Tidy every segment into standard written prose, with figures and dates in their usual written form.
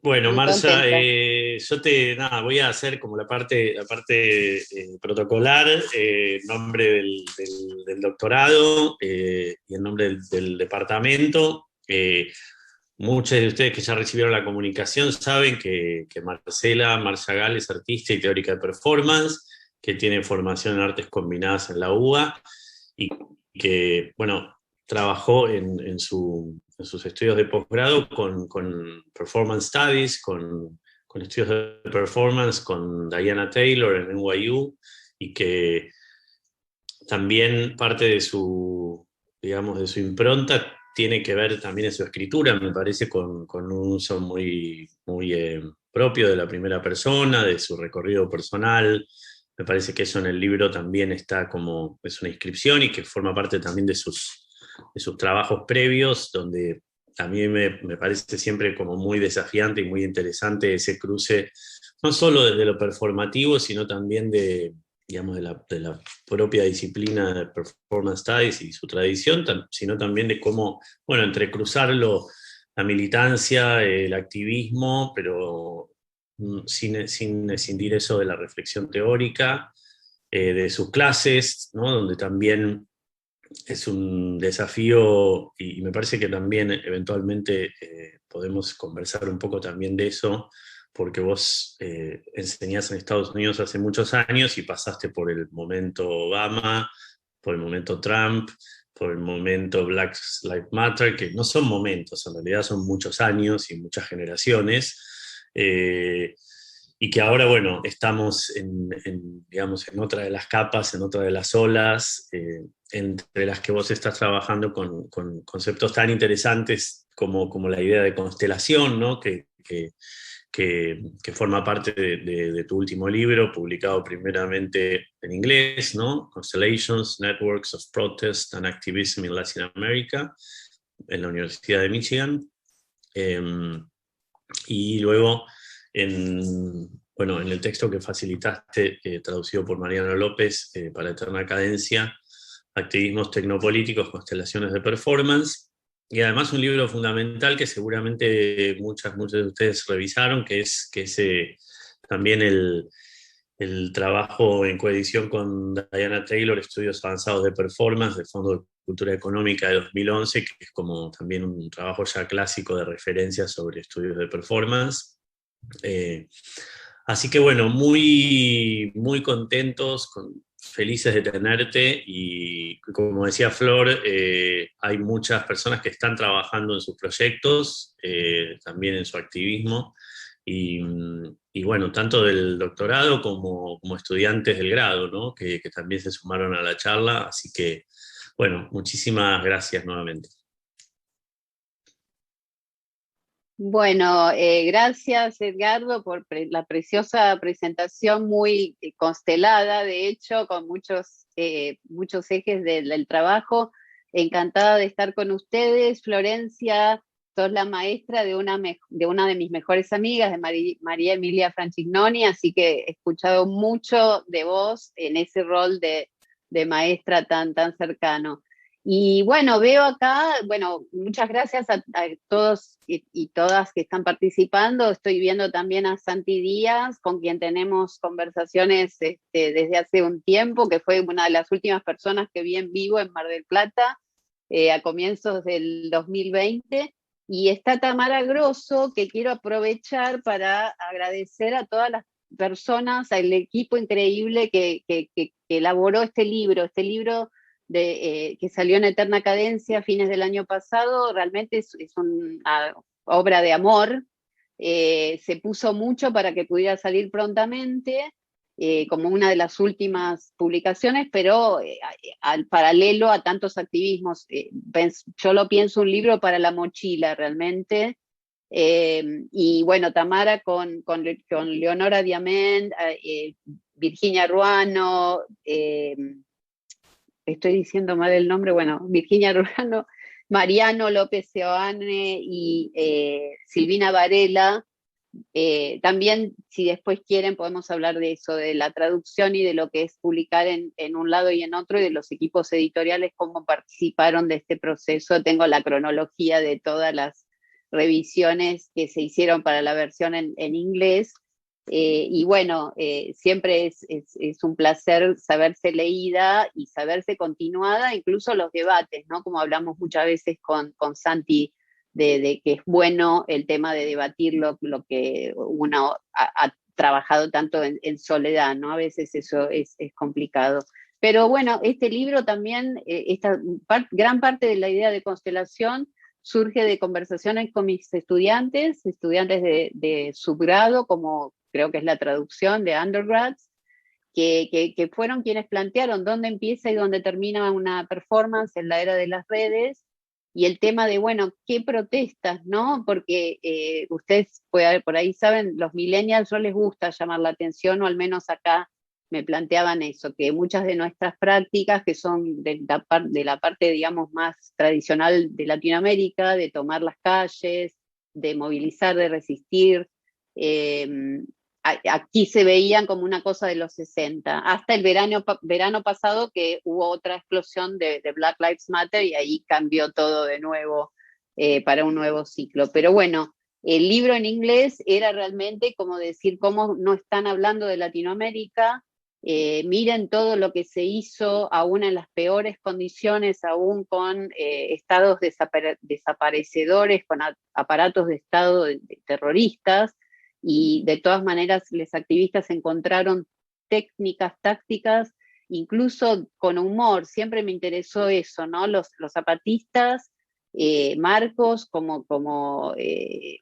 Bueno, Muy Marcia, contenta. nada, voy a hacer como la parte protocolar, en nombre del doctorado y en nombre del departamento. Muchos de ustedes que ya recibieron la comunicación saben que Marcia Gál es artista y teórica de performance, que tiene formación en artes combinadas en la UBA y que, bueno, trabajó en sus estudios de posgrado con Performance Studies, con estudios de performance con Diana Taylor en NYU, y que también parte de su, digamos, de su impronta tiene que ver también en su escritura, me parece, con un uso muy propio de la primera persona, de su recorrido personal. Me parece que eso en el libro también está como, es una inscripción y que forma parte también de sus trabajos previos, donde a mí me parece siempre como muy desafiante y muy interesante ese cruce, no solo desde lo performativo, sino también de, digamos, de la propia disciplina de Performance Studies y su tradición, sino también de cómo, bueno, entrecruzarlo, la militancia, el activismo, pero sin escindir eso de la reflexión teórica, de sus clases, ¿no? Donde también es un desafío y me parece que también eventualmente podemos conversar un poco también de eso, porque vos enseñás en Estados Unidos hace muchos años y pasaste por el momento Obama, por el momento Trump, por el momento Black Lives Matter, que no son momentos, en realidad son muchos años y muchas generaciones. Y que ahora, bueno, estamos digamos, en otra de las capas, en otra de las olas, entre las que vos estás trabajando con conceptos tan interesantes como la idea de constelación, ¿no? Que forma parte de tu último libro, publicado primeramente en inglés, ¿no? Constellations, Networks of Protest and Activism in Latin America, en la Universidad de Michigan. Eh, y luego, bueno, en el texto que facilitaste, traducido por Mariano López, para Eterna Cadencia, Activismos Tecnopolíticos, Constelaciones de Performance, y además un libro fundamental que seguramente muchos de ustedes revisaron, que es también el trabajo en coedición con Diana Taylor, Estudios Avanzados de Performance, del Fondo de Cultura Económica de 2011, que es como también un trabajo ya clásico de referencia sobre estudios de performance. Eh, Así que bueno, muy contentos, felices de tenerte y como decía Flor, hay muchas personas que están trabajando en sus proyectos, también en su activismo y, y bueno, tanto del doctorado como estudiantes del grado, ¿no? Que también se sumaron a la charla, así que bueno, muchísimas gracias nuevamente. Bueno, gracias Edgardo por la preciosa presentación, muy constelada, de hecho, con muchos ejes del trabajo. Encantada de estar con ustedes. Florencia, sos la maestra de una de mis mejores amigas, de María Emilia Francignoni, así que he escuchado mucho de vos en ese rol de maestra tan cercano. Y bueno, veo acá, bueno, muchas gracias a todos y todas que están participando. Estoy viendo también a Santi Díaz, con quien tenemos conversaciones desde hace un tiempo, que fue una de las últimas personas que vi en vivo en Mar del Plata, a comienzos del 2020. Y está Tamara Grosso, que quiero aprovechar para agradecer a todas las personas, al equipo increíble que elaboró este libro que salió en Eterna Cadencia a fines del año pasado. Realmente es una obra de amor. Se puso mucho para que pudiera salir prontamente, como una de las últimas publicaciones, pero al paralelo a tantos activismos. Yo lo pienso un libro para la mochila realmente. Y bueno, Tamara con Leonora Diamant, Virginia Ruano, estoy diciendo mal el nombre, bueno, Virginia Rurano, Mariano López Seoane y Silvina Varela. También, si después quieren, podemos hablar de eso, de la traducción y de lo que es publicar en un lado y en otro, y de los equipos editoriales, cómo participaron de este proceso. Tengo la cronología de todas revisiones que se hicieron para la versión en inglés. Y bueno, siempre es un placer saberse leída y saberse continuada, incluso los debates, ¿no? Como hablamos muchas veces con Santi, de que es bueno el tema de debatir lo que uno ha trabajado tanto en soledad, ¿no? A veces eso es complicado. Pero bueno, este libro también, gran parte de la idea de Constelación surge de conversaciones con mis estudiantes de subgrado, como creo que es la traducción de undergrads, que fueron quienes plantearon dónde empieza y dónde termina una performance en la era de las redes, y el tema de, bueno, ¿qué protestas, no? Porque ustedes por ahí saben, los millennials no les gusta llamar la atención, o al menos acá me planteaban eso, que muchas de nuestras prácticas, que son de la parte, digamos, más tradicional de Latinoamérica, de tomar las calles, de movilizar, de resistir, aquí se veían como una cosa de los 60, hasta el verano pasado, que hubo otra explosión de Black Lives Matter, y ahí cambió todo de nuevo para un nuevo ciclo. Pero bueno, el libro en inglés era realmente como decir cómo no están hablando de Latinoamérica. Miren todo lo que se hizo, aún en las peores condiciones, aún con estados desaparecedores, con aparatos de estado de terroristas, y de todas maneras los activistas encontraron técnicas, tácticas, incluso con humor. Siempre me interesó eso, ¿no? Los zapatistas, Marcos, como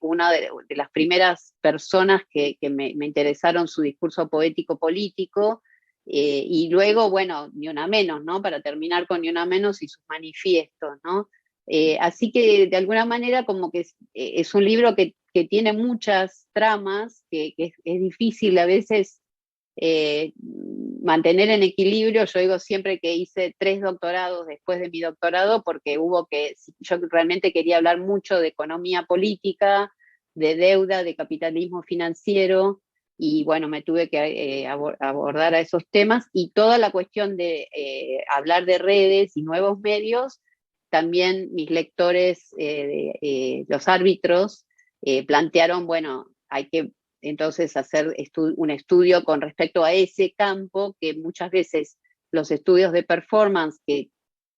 una de las primeras personas que me interesaron su discurso poético-político, y luego, bueno, Ni Una Menos, ¿no? Para terminar con Ni Una Menos y sus manifiestos, ¿no? Así que de alguna manera como que es un libro que tiene muchas tramas, que es difícil a veces mantener en equilibrio. Yo digo siempre que hice 3 doctorados después de mi doctorado, porque yo realmente quería hablar mucho de economía política, de deuda, de capitalismo financiero, y bueno, me tuve que abordar a esos temas, y toda la cuestión de hablar de redes y nuevos medios. También mis lectores, los árbitros, plantearon, bueno, hay que entonces hacer un estudio con respecto a ese campo, que muchas veces los estudios de performance, que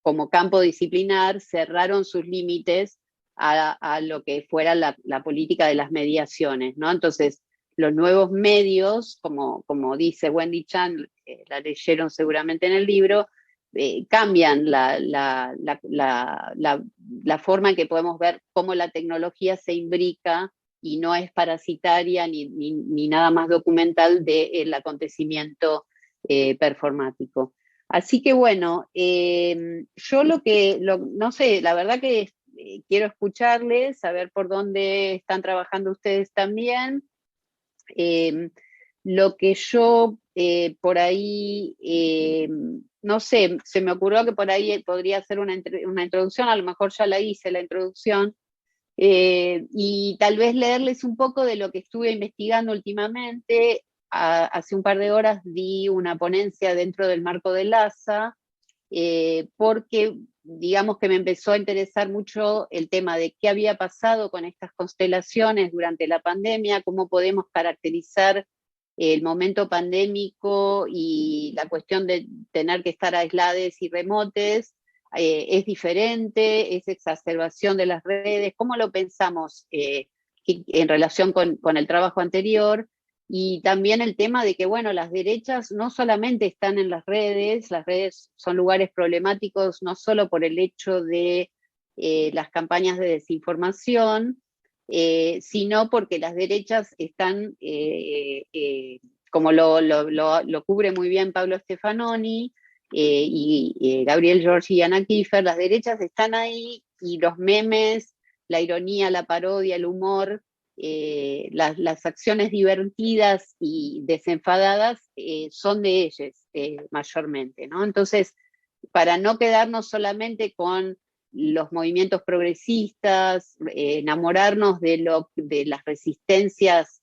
como campo disciplinar cerraron sus límites a lo que fuera la política de las mediaciones, ¿no? Entonces, los nuevos medios, como dice Wendy Chan, la leyeron seguramente en el libro, cambian la forma en que podemos ver cómo la tecnología se imbrica y no es parasitaria ni nada más documental del acontecimiento performático. Así que bueno, yo no sé, la verdad que quiero escucharles, saber por dónde están trabajando ustedes también. Lo que yo por ahí, no sé, se me ocurrió que por ahí podría hacer una introducción, a lo mejor ya la hice la introducción, y tal vez leerles un poco de lo que estuve investigando últimamente. Hace un par de horas di una ponencia dentro del marco del ASA, porque digamos que me empezó a interesar mucho el tema de qué había pasado con estas constelaciones durante la pandemia, cómo podemos caracterizar el momento pandémico y la cuestión de tener que estar aislados y remotes. Es diferente, es exacerbación de las redes, ¿cómo lo pensamos en relación con el trabajo anterior? Y también el tema de que, bueno, las derechas no solamente están en las redes son lugares problemáticos no solo por el hecho de las campañas de desinformación, sino porque las derechas están, como lo cubre muy bien Pablo Stefanoni, y Gabriel George y Ana Kiefer, las derechas están ahí, y los memes, la ironía, la parodia, el humor, las acciones divertidas y desenfadadas son de ellos mayormente, ¿no? Entonces, para no quedarnos solamente con los movimientos progresistas, enamorarnos de las resistencias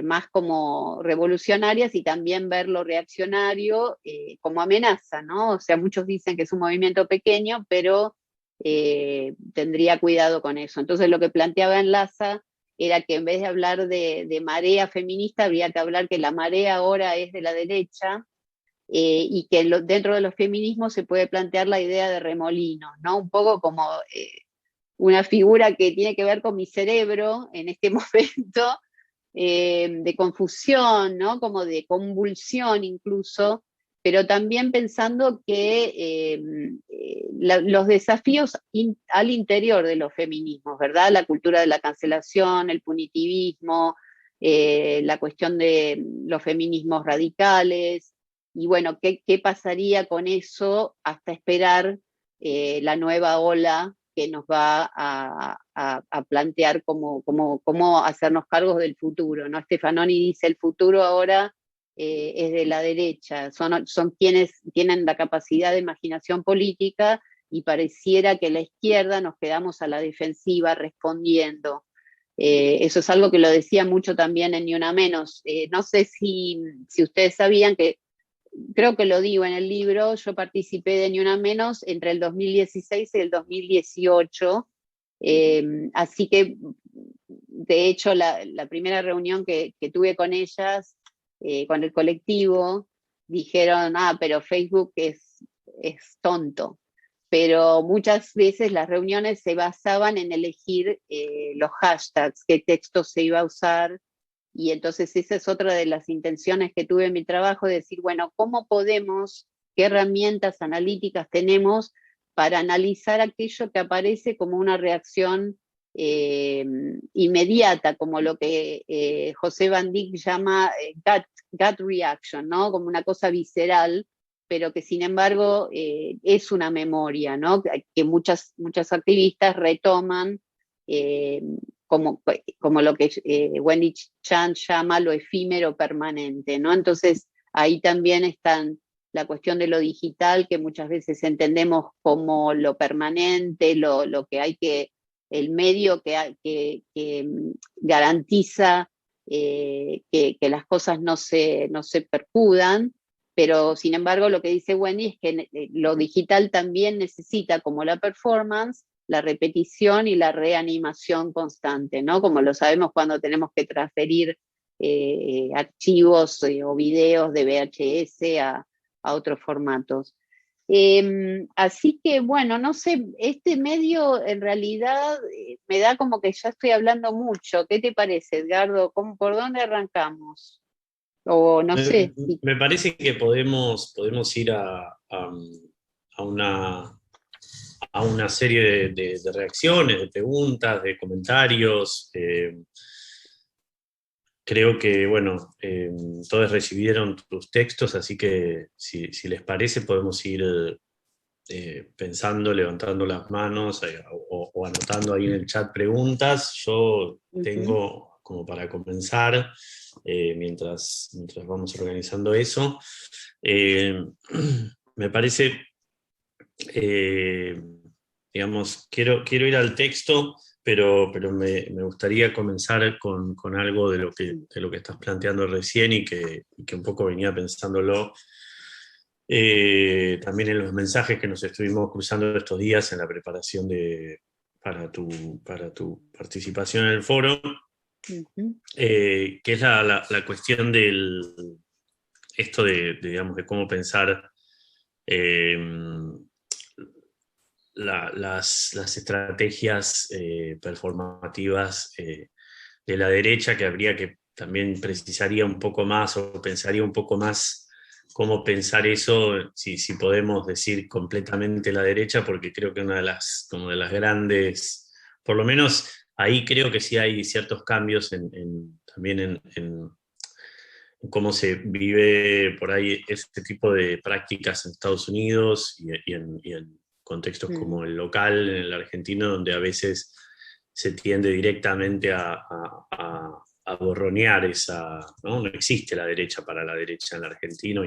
más como revolucionarias, y también ver lo reaccionario como amenaza, ¿no? O sea, muchos dicen que es un movimiento pequeño, pero tendría cuidado con eso. Entonces lo que planteaba en Laza era que en vez de hablar de marea feminista, habría que hablar que la marea ahora es de la derecha, y que dentro de los feminismos se puede plantear la idea de remolinos, ¿no? Un poco como una figura que tiene que ver con mi cerebro en este momento, de confusión, ¿no? Como de convulsión incluso, pero también pensando que los desafíos al interior de los feminismos, ¿verdad? La cultura de la cancelación, el punitivismo, la cuestión de los feminismos radicales, y bueno, ¿qué pasaría con eso hasta esperar la nueva ola que nos va a plantear cómo hacernos cargos del futuro, ¿no? Stefanoni dice, el futuro ahora es de la derecha, son quienes tienen la capacidad de imaginación política, y pareciera que la izquierda nos quedamos a la defensiva respondiendo. Eso es algo que lo decía mucho también en Ni Una Menos. No sé si ustedes sabían que, creo que lo digo en el libro, yo participé de Ni Una Menos entre el 2016 y el 2018, así que de hecho la primera reunión que tuve con ellas, con el colectivo, dijeron, pero Facebook es tonto, pero muchas veces las reuniones se basaban en elegir los hashtags, qué texto se iba a usar. Y entonces esa es otra de las intenciones que tuve en mi trabajo, de decir, bueno, ¿cómo podemos, qué herramientas analíticas tenemos para analizar aquello que aparece como una reacción inmediata, como lo que José Van Dyck llama gut reaction, ¿no? Como una cosa visceral, pero que sin embargo es una memoria, ¿no? Que muchas activistas retoman, eh, como lo que Wendy Chan llama lo efímero permanente, ¿no? Entonces ahí también están la cuestión de lo digital, que muchas veces entendemos como lo permanente, lo que hay que, el medio que garantiza que las cosas no se percudan, pero sin embargo lo que dice Wendy es que lo digital también necesita, como la performance, la repetición y la reanimación constante, ¿no? Como lo sabemos cuando tenemos que transferir archivos o videos de VHS a otros formatos. Así que bueno, no sé, este medio en realidad me da como que ya estoy hablando mucho. ¿Qué te parece, Edgardo? ¿Por dónde arrancamos? O no sé. Me parece que podemos ir a una serie de reacciones, de preguntas, de comentarios. Creo que, bueno, todos recibieron tus textos, así que si les parece podemos ir pensando, levantando las manos o anotando ahí en el chat preguntas. Yo tengo, como para comenzar, mientras vamos organizando eso, me parece, digamos, quiero ir al texto, pero me gustaría comenzar con algo de lo que estás planteando recién y que un poco venía pensándolo también en los mensajes que nos estuvimos cruzando estos días en la preparación para tu participación en el foro, que es la cuestión esto digamos, de cómo pensar eh, las estrategias performativas de la derecha, que habría que también precisaría un poco más o pensaría un poco más cómo pensar eso, si podemos decir completamente la derecha, porque creo que una como de las grandes, por lo menos ahí creo que sí hay ciertos cambios también en cómo se vive por ahí este tipo de prácticas en Estados Unidos y en contextos como el local, en el argentino, donde a veces se tiende directamente a borronear ¿no? No existe la derecha para la derecha en el argentino,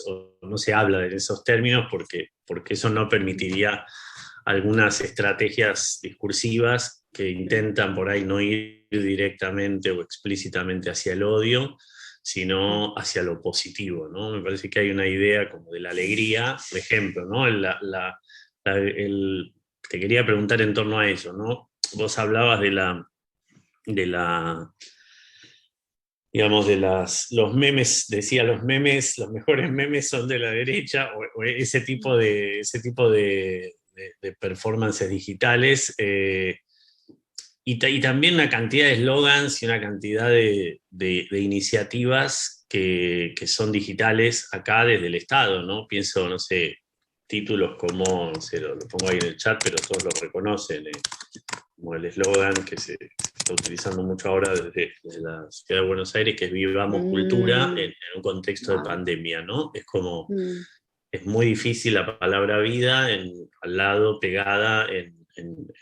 o no se habla de esos términos porque eso no permitiría algunas estrategias discursivas que intentan por ahí no ir directamente o explícitamente hacia el odio, sino hacia lo positivo, ¿no? Me parece que hay una idea como de la alegría, por ejemplo, ¿no? te quería preguntar en torno a eso, ¿no? Vos hablabas de la, digamos, los memes, decía los memes, los mejores memes son de la derecha, o ese tipo de performances digitales, y también una cantidad de eslogans y una cantidad de iniciativas que son digitales acá desde el Estado, ¿no? Pienso, no sé, títulos como, no sé, lo pongo ahí en el chat, pero todos lo reconocen, como el eslogan que se está utilizando mucho ahora desde la Ciudad de Buenos Aires, que es Vivamos Cultura en un contexto de Wow. pandemia, ¿no? Es como, Mm, es muy difícil la palabra vida al lado, pegada en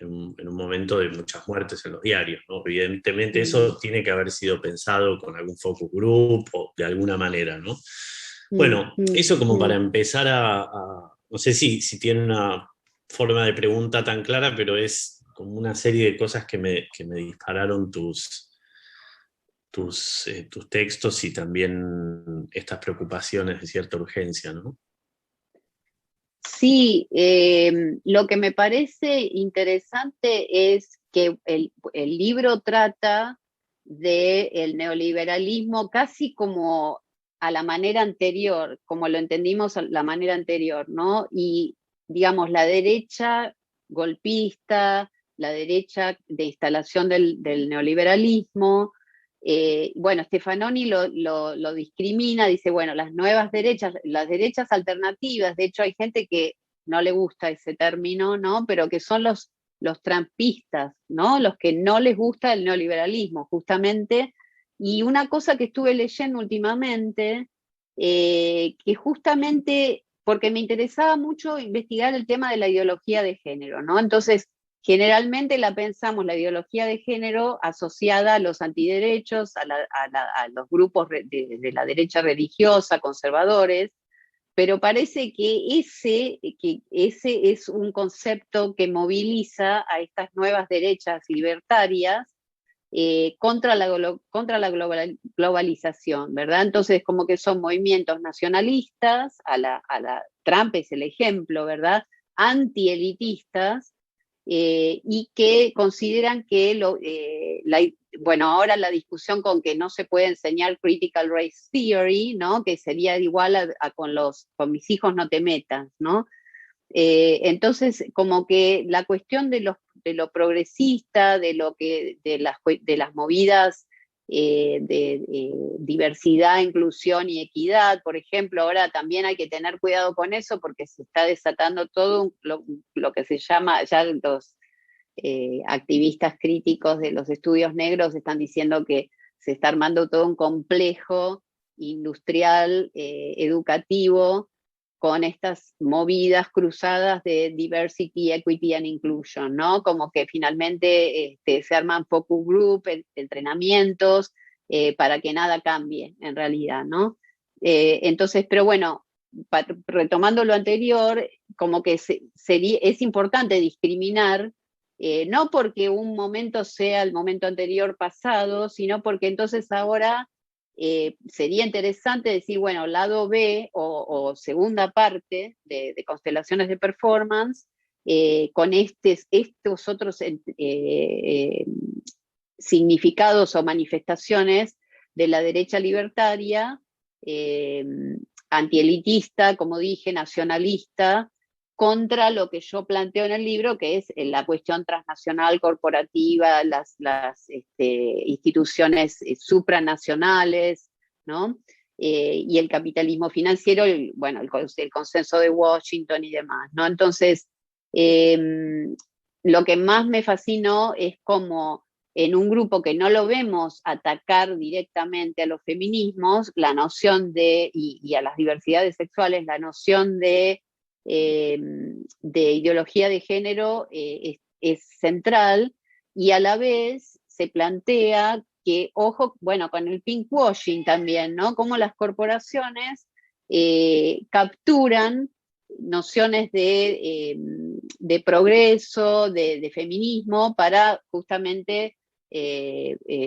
un momento de muchas muertes en los diarios, ¿no? Evidentemente mm, eso tiene que haber sido pensado con algún focus group o de alguna manera, ¿no? mm, Bueno, mm, eso como para mm. empezar no sé si tiene una forma de pregunta tan clara, pero es como una serie de cosas que me dispararon tus textos y también estas preocupaciones de cierta urgencia, ¿no? Sí, lo que me parece interesante es que el libro trata del neoliberalismo casi como a la manera anterior, como lo entendimos a la manera anterior, ¿no? Y digamos, la derecha golpista, la derecha de instalación del neoliberalismo. Bueno, Stefanoni lo discrimina, dice, bueno, las derechas alternativas, de hecho hay gente que no le gusta ese término, ¿no? Pero que son los trampistas, ¿no? Los que no les gusta el neoliberalismo, justamente. Y una cosa que estuve leyendo últimamente, que justamente, porque me interesaba mucho investigar el tema de la ideología de género, ¿no? Entonces, generalmente la pensamos, la ideología de género, asociada a los antiderechos, a los grupos de la derecha religiosa, conservadores, pero parece que ese es un concepto que moviliza a estas nuevas derechas libertarias contra la globalización, ¿verdad? Entonces, como que son movimientos nacionalistas, Trump es el ejemplo, ¿verdad? Antielitistas, y que consideran que bueno, ahora la discusión con que no se puede enseñar critical race theory, ¿no? Que sería igual con mis hijos no te metas, ¿no? Entonces, como que la cuestión de lo progresista, de las movidas de diversidad, inclusión y equidad, por ejemplo, ahora también hay que tener cuidado con eso porque se está desatando todo lo que se llama, ya los activistas críticos de los estudios negros están diciendo que se está armando todo un complejo industrial, educativo, con estas movidas cruzadas de diversity, equity and inclusion, ¿no? Como que finalmente se arman focus group, entrenamientos, para que nada cambie en realidad, ¿no? Entonces, pero bueno, retomando lo anterior, como que es importante discriminar, no porque un momento sea el momento anterior pasado, sino porque entonces ahora sería interesante decir, bueno, lado B o segunda parte de constelaciones de performance, con estos otros significados o manifestaciones de la derecha libertaria, eh, antielitista, como dije, nacionalista, contra lo que yo planteo en el libro, que es la cuestión transnacional, corporativa, instituciones supranacionales, ¿no? Y el capitalismo financiero, bueno, el consenso de Washington y demás, ¿no? Entonces, eh, lo que más me fascinó es cómo en un grupo que no lo vemos atacar directamente a los feminismos, la noción y a las diversidades sexuales, la noción de ideología de género es central, y a la vez se plantea que, ojo, bueno, con el pinkwashing también, ¿no? Cómo las corporaciones capturan nociones de progreso, de feminismo, para justamente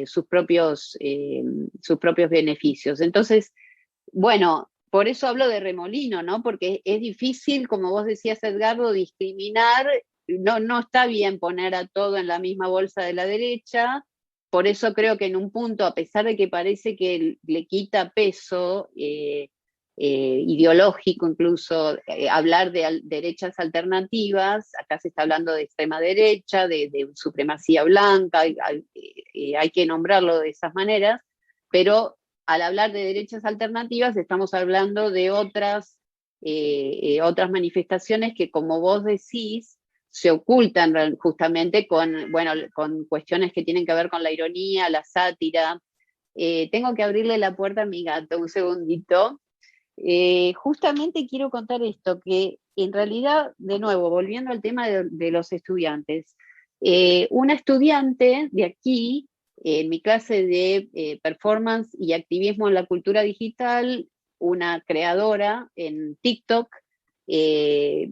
sus propios beneficios. Entonces, bueno, por eso hablo de remolino, ¿no? Porque es difícil, como vos decías, Edgardo, discriminar no está bien poner a todo en la misma bolsa de la derecha. Por eso creo que en un punto, a pesar de que parece que le quita peso ideológico incluso, hablar de derechas alternativas, acá se está hablando de extrema derecha, de supremacía blanca, hay que nombrarlo de esas maneras, pero al hablar de derechas alternativas estamos hablando de otras manifestaciones que, como vos decís, se ocultan justamente con cuestiones que tienen que ver con la ironía, la sátira. Tengo que abrirle la puerta a mi gato, un segundito. Justamente quiero contar esto, que en realidad, de nuevo, volviendo al tema de los estudiantes, una estudiante de aquí, en mi clase de performance y activismo en la cultura digital, una creadora en TikTok, eh,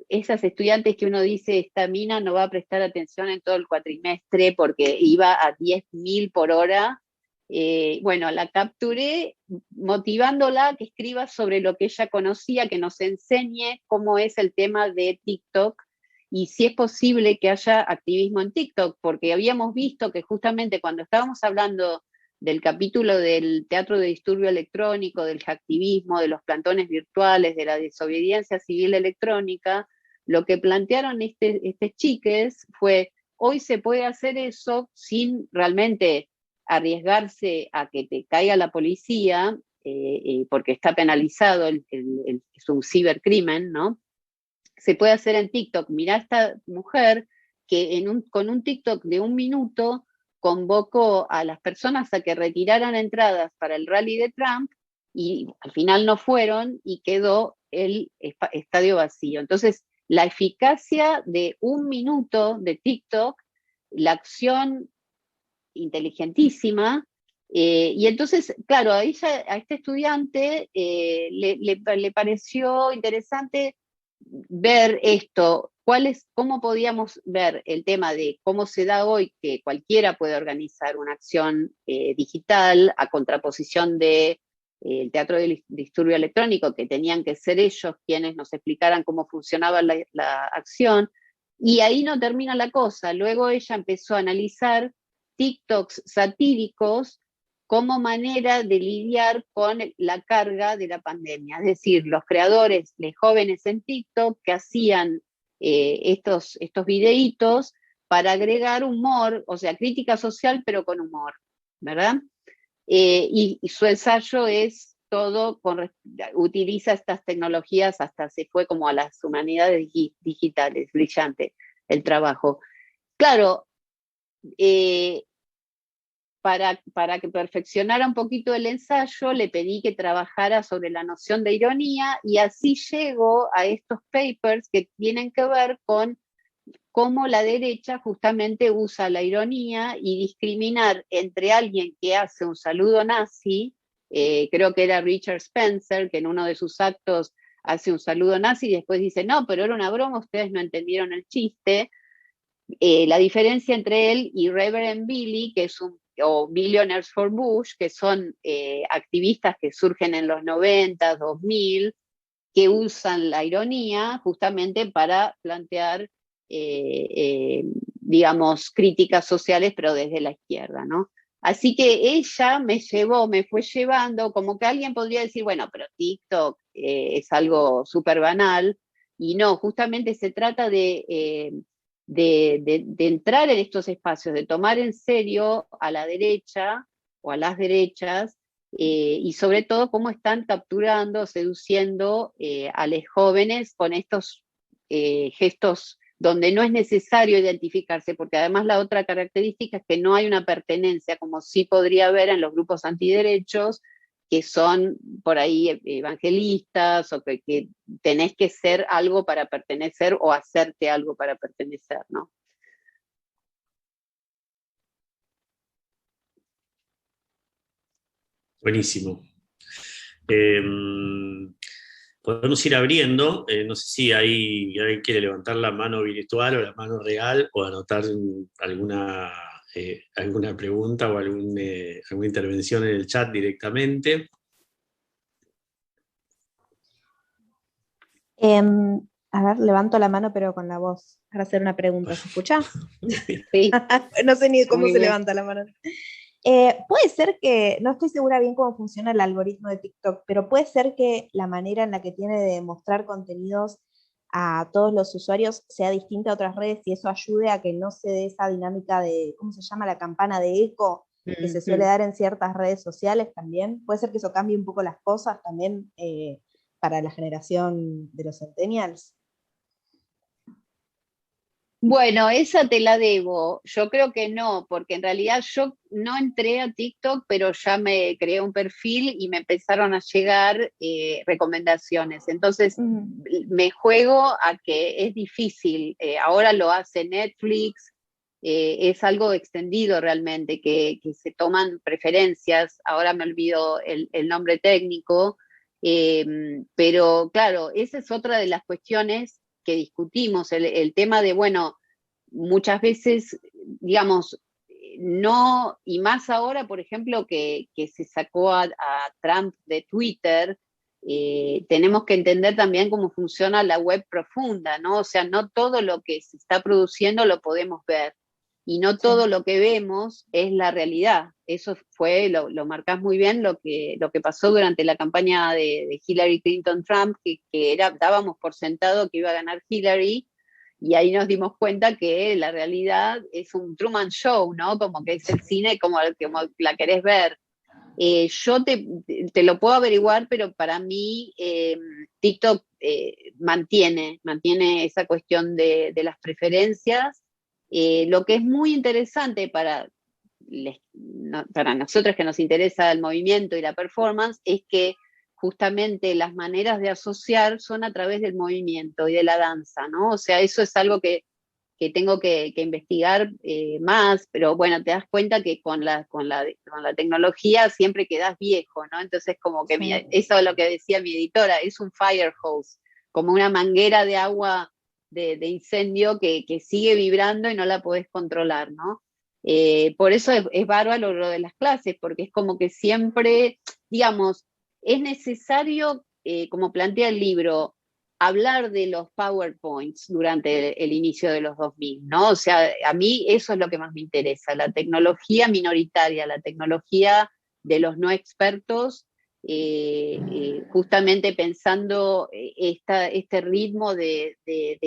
esas estudiantes que uno dice, esta mina no va a prestar atención en todo el cuatrimestre porque iba a 10.000 por hora. Bueno, la capturé motivándola a que escriba sobre lo que ella conocía, que nos enseñe cómo es el tema de TikTok y si es posible que haya activismo en TikTok, porque habíamos visto que justamente cuando estábamos hablando del capítulo del teatro de disturbio electrónico, del hacktivismo, de los plantones virtuales, de la desobediencia civil electrónica, lo que plantearon estos chiques fue, hoy se puede hacer eso sin realmente arriesgarse a que te caiga la policía, porque está penalizado, es un cibercrimen, ¿no? Se puede hacer en TikTok. Mirá esta mujer que con un TikTok de 1 minuto convocó a las personas a que retiraran entradas para el rally de Trump y al final no fueron y quedó el estadio vacío. Entonces, la eficacia de 1 minuto de TikTok, la acción inteligentísima, y entonces, claro, a este estudiante le pareció interesante ver esto, cómo podíamos ver el tema de cómo se da hoy que cualquiera puede organizar una acción digital a contraposición de el teatro de disturbio electrónico, que tenían que ser ellos quienes nos explicaran cómo funcionaba la acción, y ahí no termina la cosa. Luego ella empezó a analizar TikToks satíricos como manera de lidiar con la carga de la pandemia. Es decir, los creadores, los jóvenes en TikTok, que hacían estos videitos para agregar humor, o sea, crítica social, pero con humor, ¿verdad? Y su ensayo es todo, utiliza estas tecnologías, hasta se fue como a las humanidades digitales, brillante el trabajo. Claro, para que perfeccionara un poquito el ensayo, le pedí que trabajara sobre la noción de ironía y así llego a estos papers que tienen que ver con cómo la derecha justamente usa la ironía y discriminar entre alguien que hace un saludo nazi, creo que era Richard Spencer, que en uno de sus actos hace un saludo nazi y después dice, no, pero era una broma, ustedes no entendieron el chiste. La diferencia entre él y Reverend Billy, o Billionaires for Bush, que son activistas que surgen en los 90, 2000, que usan la ironía justamente para plantear, digamos, críticas sociales, pero desde la izquierda, ¿no? Así que ella me fue llevando, como que alguien podría decir, bueno, pero TikTok es algo súper banal, y no, justamente se trata de entrar en estos espacios, de tomar en serio a la derecha o a las derechas, y sobre todo cómo están capturando, seduciendo a los jóvenes con estos gestos donde no es necesario identificarse, porque además la otra característica es que no hay una pertenencia, como sí podría haber en los grupos antiderechos, que son por ahí evangelistas, o que tenés que ser algo para pertenecer o hacerte algo para pertenecer, ¿no? Buenísimo. Podemos ir abriendo, no sé si alguien quiere levantar la mano virtual o la mano real o anotar alguna pregunta o alguna intervención en el chat directamente. A ver, levanto la mano, pero con la voz, para hacer una pregunta. ¿Se escucha? Sí, No sé ni cómo muy se bien. levanta la mano. Puede ser que, no estoy segura bien cómo funciona el algoritmo de TikTok, pero puede ser que la manera en la que tiene de mostrar contenidos a todos los usuarios sea distinta a otras redes y eso ayude a que no se dé esa dinámica de, ¿cómo se llama? La campana de eco que se suele Ujú. dar en ciertas redes sociales también. Puede ser que eso cambie un poco las cosas también para la generación de los centennials. Bueno, esa te la debo. Yo creo que no, porque en realidad yo no entré a TikTok, pero ya me creé un perfil y me empezaron a llegar recomendaciones. Entonces, Mm. me juego a que es difícil. Ahora lo hace Netflix, es algo extendido realmente, que se toman preferencias. Ahora me olvido el nombre técnico, pero claro, esa es otra de las cuestiones que discutimos, el tema de, bueno, muchas veces, digamos, no, y más ahora, por ejemplo, que se sacó a Trump de Twitter, tenemos que entender también cómo funciona la web profunda, ¿no? O sea, no todo lo que se está produciendo lo podemos ver y no Sí. todo lo que vemos es la realidad. Eso fue, lo marcás muy bien, lo que pasó durante la campaña de Hillary Clinton-Trump, que era, dábamos por sentado que iba a ganar Hillary, y ahí nos dimos cuenta que la realidad es un Truman Show, ¿no? Como que es el cine como la querés ver. Yo te lo puedo averiguar, pero para mí TikTok mantiene esa cuestión de las preferencias. Lo que es muy interesante para nosotros que nos interesa el movimiento y la performance es que justamente las maneras de asociar son a través del movimiento y de la danza, ¿no? O sea, eso es algo que tengo que investigar más, pero bueno, te das cuenta que con la tecnología siempre quedas viejo, ¿no? Entonces como que Sí. eso es lo que decía mi editora, es un fire hose, como una manguera de agua de incendio que sigue vibrando y no la podés controlar, ¿no? Por eso es bárbaro lo de las clases, porque es como que siempre, digamos, es necesario, como plantea el libro, hablar de los PowerPoints durante el inicio de los 2000, ¿no? O sea, a mí eso es lo que más me interesa, la tecnología minoritaria, la tecnología de los no expertos, justamente pensando este ritmo de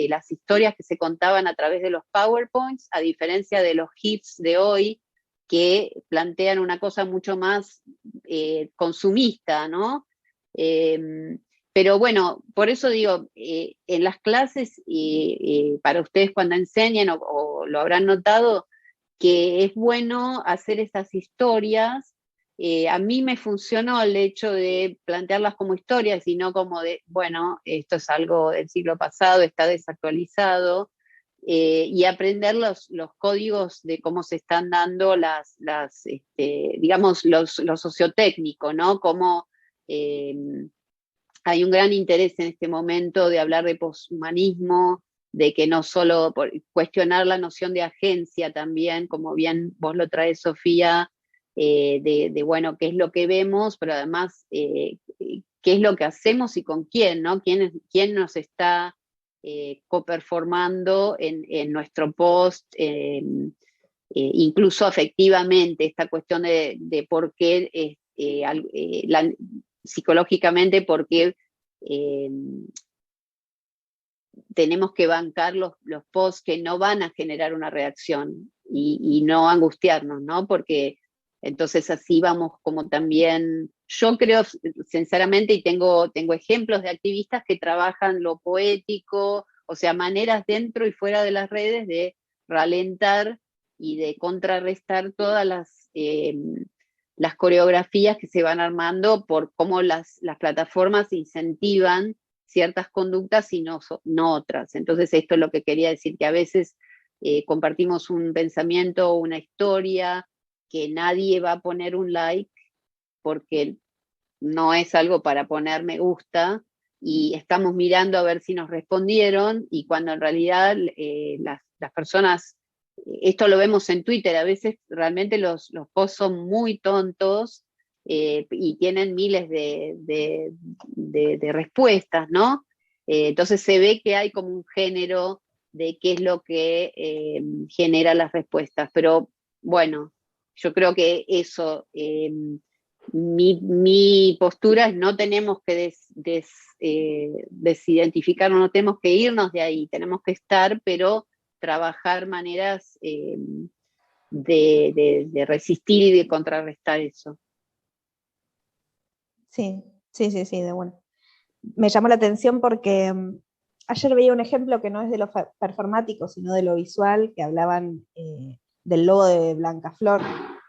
las historias que se contaban a través de los PowerPoints, a diferencia de los HIPs de hoy, que plantean una cosa mucho más consumista, ¿no? Eh, pero bueno, por eso digo, en las clases, para ustedes cuando enseñan o lo habrán notado, que es bueno hacer esas historias. A mí me funcionó el hecho de plantearlas como historias y no como de, bueno, esto es algo del siglo pasado, está desactualizado, y aprender los códigos de cómo se están dando digamos, lo sociotécnico, ¿no? Cómo eh, hay un gran interés en este momento de hablar de poshumanismo, de que no solo cuestionar la noción de agencia también, como bien vos lo traes, Sofía, bueno, qué es lo que vemos, pero además qué es lo que hacemos y con quién, ¿no? ¿Quién nos está coperformando en nuestro post? Incluso afectivamente, esta cuestión de por qué, psicológicamente, por qué eh, tenemos que bancar los posts que no van a generar una reacción y no angustiarnos, ¿no? Porque entonces así vamos como también, yo creo sinceramente, y tengo ejemplos de activistas que trabajan lo poético, o sea, maneras dentro y fuera de las redes de ralentar y de contrarrestar todas las coreografías que se van armando por cómo las plataformas incentivan ciertas conductas y no otras. Entonces esto es lo que quería decir, que a veces compartimos un pensamiento o una historia que nadie va a poner un like porque no es algo para poner me gusta y estamos mirando a ver si nos respondieron y cuando en realidad las personas, esto lo vemos en Twitter, a veces realmente los posts son muy tontos y tienen miles de respuestas, ¿no? Entonces se ve que hay como un género de qué es lo que genera las respuestas. Pero bueno, yo creo que eso, mi postura es no tenemos que desidentificarnos, no tenemos que irnos de ahí, tenemos que estar, pero trabajar maneras de resistir y de contrarrestar eso. Sí, de bueno. Me llamó la atención porque ayer veía un ejemplo que no es de lo performático, sino de lo visual, que hablaban del logo de Blancaflor,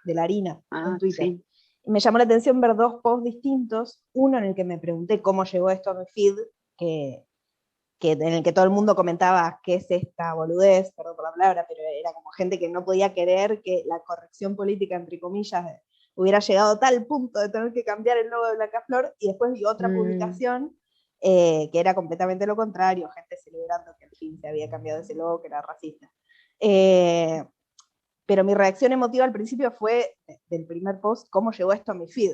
de la harina, en Twitter. Sí. Y me llamó la atención ver dos posts distintos, uno en el que me pregunté cómo llegó esto a mi feed, en el que todo el mundo comentaba qué es esta boludez, perdón por la palabra, pero era como gente que no podía querer que la corrección política, entre comillas, hubiera llegado a tal punto de tener que cambiar el logo de Blancaflor, y después vi otra publicación que era completamente lo contrario, gente celebrando que al fin se había cambiado ese logo, que era racista. Pero mi reacción emotiva al principio fue, del primer post, ¿cómo llegó esto a mi feed?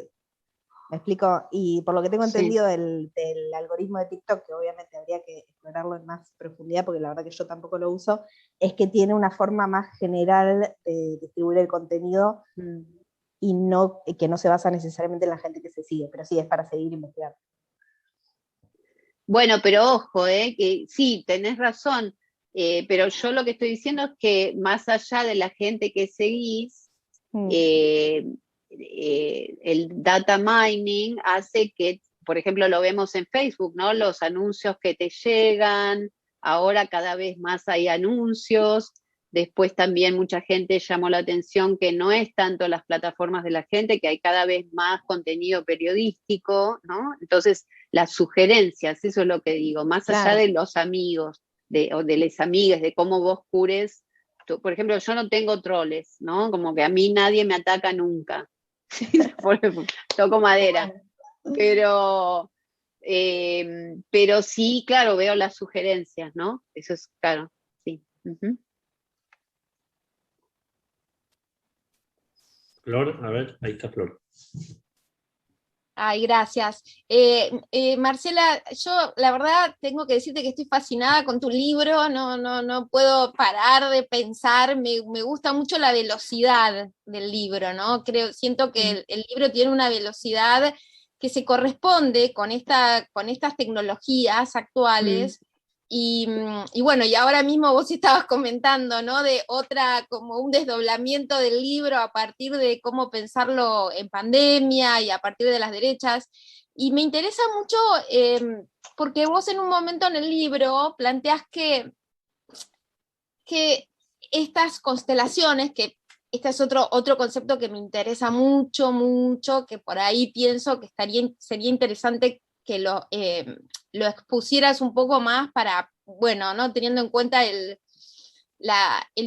¿Me explico? Y por lo que tengo entendido del algoritmo de TikTok, que obviamente habría que explorarlo en más profundidad, porque la verdad que yo tampoco lo uso, es que tiene una forma más general de distribuir el contenido y que no se basa necesariamente en la gente que se sigue, pero sí es para seguir investigando. Bueno, pero ojo, que sí, tenés razón, pero yo lo que estoy diciendo es que más allá de la gente que seguís, el data mining hace que, por ejemplo, lo vemos en Facebook, ¿no? Los anuncios que te llegan, ahora cada vez más hay anuncios, después también mucha gente llamó la atención que no es tanto las plataformas de la gente, que hay cada vez más contenido periodístico, ¿no? Entonces, las sugerencias, eso es lo que digo, más allá de los amigos, o de las amigas, de cómo vos cures. Por ejemplo, yo no tengo troles, ¿no? Como que a mí nadie me ataca nunca. Toco madera. Pero sí, claro, veo las sugerencias, ¿no? Eso es claro, sí. Flor, a ver, ahí está Flor. Ay, gracias. Marcela, yo la verdad tengo que decirte que estoy fascinada con tu libro, no puedo parar de pensar, me gusta mucho la velocidad del libro, ¿no? Siento que el libro tiene una velocidad que se corresponde con estas tecnologías actuales. Y bueno, y ahora mismo vos estabas comentando, ¿no? De como un desdoblamiento del libro a partir de cómo pensarlo en pandemia y a partir de las derechas. Y me interesa mucho porque vos en un momento en el libro planteás que estas constelaciones, que este es otro concepto que me interesa mucho, que por ahí pienso que sería interesante que lo expusieras un poco más para, bueno, ¿no? Teniendo en cuenta el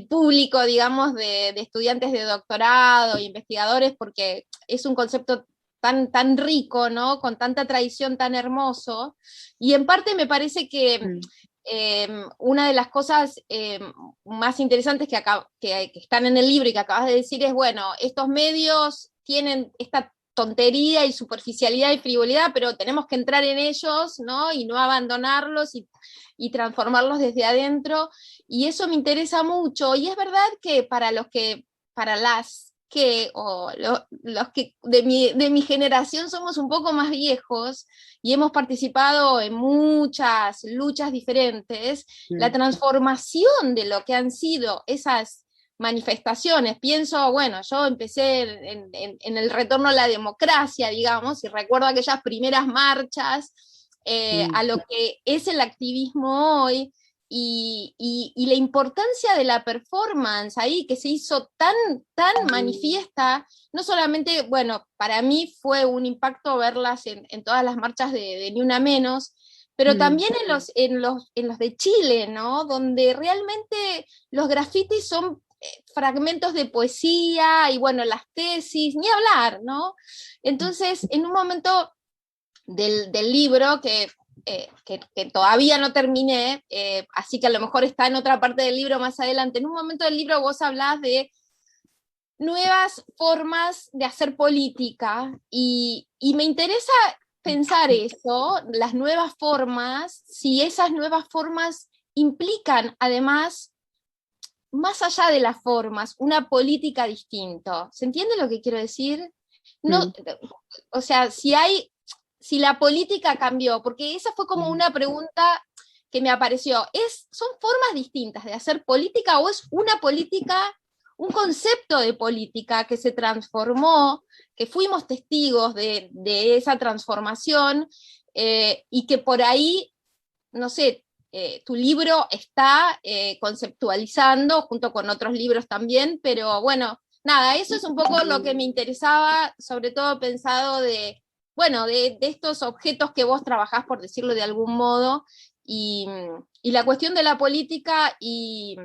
público, digamos, de estudiantes de doctorado e investigadores, porque es un concepto tan rico, ¿no? Con tanta tradición, tan hermoso, y en parte me parece que una de las cosas más interesantes que están en el libro y que acabas de decir es, bueno, estos medios tienen esta tontería y superficialidad y frivolidad, pero tenemos que entrar en ellos, ¿no? Y no abandonarlos y transformarlos desde adentro, y eso me interesa mucho, y es verdad que para los que de mi generación somos un poco más viejos y hemos participado en muchas luchas diferentes, la transformación de lo que han sido esas manifestaciones, pienso, bueno, yo empecé en el retorno a la democracia, digamos, y recuerdo aquellas primeras marchas a lo que es el activismo hoy, y la importancia de la performance ahí, que se hizo tan manifiesta, no solamente, bueno, para mí fue un impacto verlas en todas las marchas de Ni Una Menos, pero también en los de Chile, ¿no? Donde realmente los grafitis son fragmentos de poesía, y bueno, las tesis, ni hablar, ¿no? Entonces, en un momento del libro que todavía no terminé, así que a lo mejor está en otra parte del libro más adelante, en un momento del libro vos hablás de nuevas formas de hacer política, y me interesa pensar eso, las nuevas formas, si esas nuevas formas implican además, más allá de las formas, una política distinta. ¿Se entiende lo que quiero decir? No, o sea, si la política cambió, porque esa fue como una pregunta que me apareció. ¿Son formas distintas de hacer política o es una política, un concepto de política que se transformó, que fuimos testigos de esa transformación y que por ahí, no sé, tu libro está conceptualizando, junto con otros libros también, pero bueno, nada, eso es un poco lo que me interesaba, sobre todo pensado de estos objetos que vos trabajás, por decirlo de algún modo, y la cuestión de la política y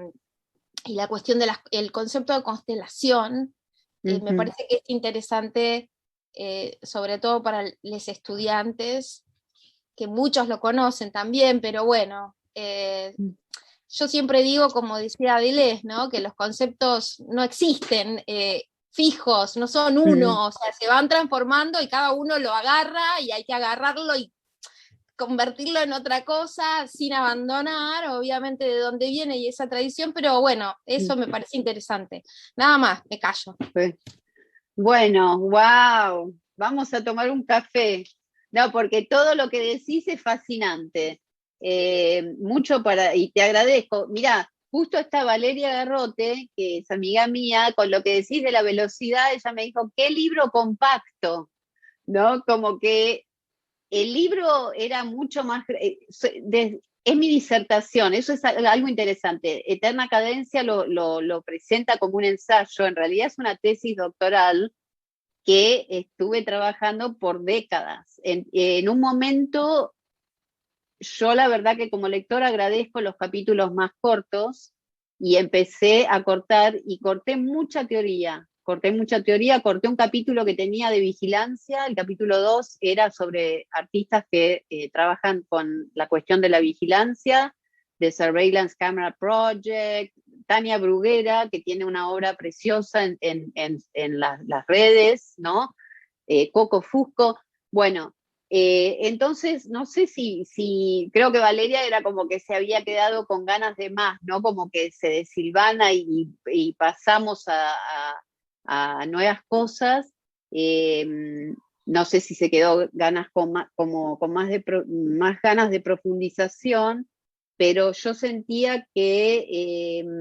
la cuestión del concepto de constelación, me parece que es interesante, sobre todo para los estudiantes, que muchos lo conocen también, pero bueno, yo siempre digo, como decía Deleuze, ¿no? Que los conceptos no existen fijos, no son uno, o sea, se van transformando y cada uno lo agarra y hay que agarrarlo y convertirlo en otra cosa sin abandonar, obviamente, de dónde viene y esa tradición, pero bueno, eso me parece interesante. Nada más, me callo. Bueno, wow, vamos a tomar un café. No, porque todo lo que decís es fascinante. Mucho y te agradezco. Mirá, justo está Valeria Garrote, que es amiga mía, con lo que decís de la velocidad, ella me dijo, qué libro compacto, ¿no? Como que el libro era mucho más, es mi disertación, eso es algo interesante. Eterna Cadencia lo presenta como un ensayo, en realidad es una tesis doctoral que estuve trabajando por décadas. En un momento, yo la verdad que como lectora agradezco los capítulos más cortos y empecé a cortar y corté mucha teoría, corté un capítulo que tenía de vigilancia, el capítulo 2 era sobre artistas que trabajan con la cuestión de la vigilancia, de Surveillance Camera Project, Tania Bruguera, que tiene una obra preciosa en las redes, ¿no? Coco Fusco, bueno, entonces no sé si creo que Valeria era como que se había quedado con ganas de más, ¿no? Como que se desilvana y pasamos a nuevas cosas. No sé si se quedó ganas con más ganas de profundización, pero yo sentía que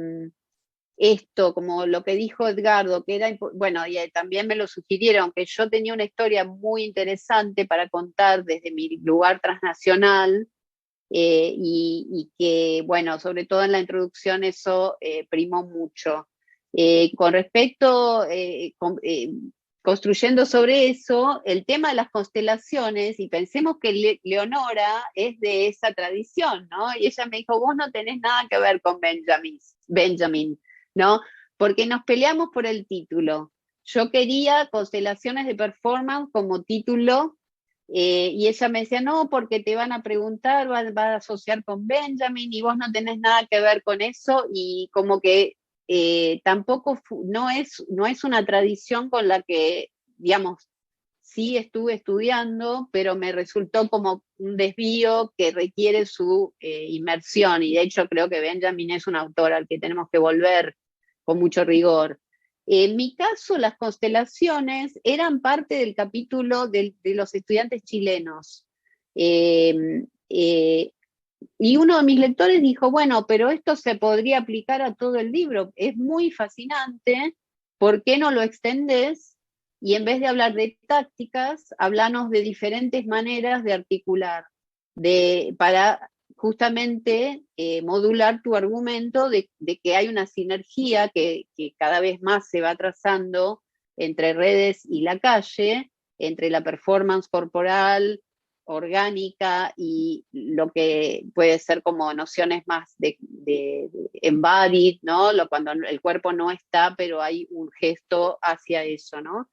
esto, como lo que dijo Edgardo, que era, bueno, y también me lo sugirieron, que yo tenía una historia muy interesante para contar desde mi lugar transnacional, y que, bueno, sobre todo en la introducción eso primó mucho. Con respecto, construyendo sobre eso, el tema de las constelaciones, y pensemos que Leonora es de esa tradición, ¿no? Y ella me dijo, vos no tenés nada que ver con Benjamin, ¿no? Porque nos peleamos por el título. Yo quería Constelaciones de Performance como título, y ella me decía, no, porque te van a preguntar, va a asociar con Benjamin y vos no tenés nada que ver con eso, y como que tampoco no es una tradición con la que, digamos, sí estuve estudiando, pero me resultó como un desvío que requiere su inmersión, y de hecho creo que Benjamin es un autor al que tenemos que volver con mucho rigor. En mi caso, las constelaciones eran parte del capítulo de los estudiantes chilenos. Y uno de mis lectores dijo, bueno, pero esto se podría aplicar a todo el libro, es muy fascinante, ¿por qué no lo extendés? Y en vez de hablar de tácticas, hablanos de diferentes maneras de articular, para justamente modular tu argumento de que hay una sinergia que cada vez más se va trazando entre redes y la calle, entre la performance corporal, orgánica y lo que puede ser como nociones más de embodied, ¿no? Cuando el cuerpo no está, pero hay un gesto hacia eso, ¿no?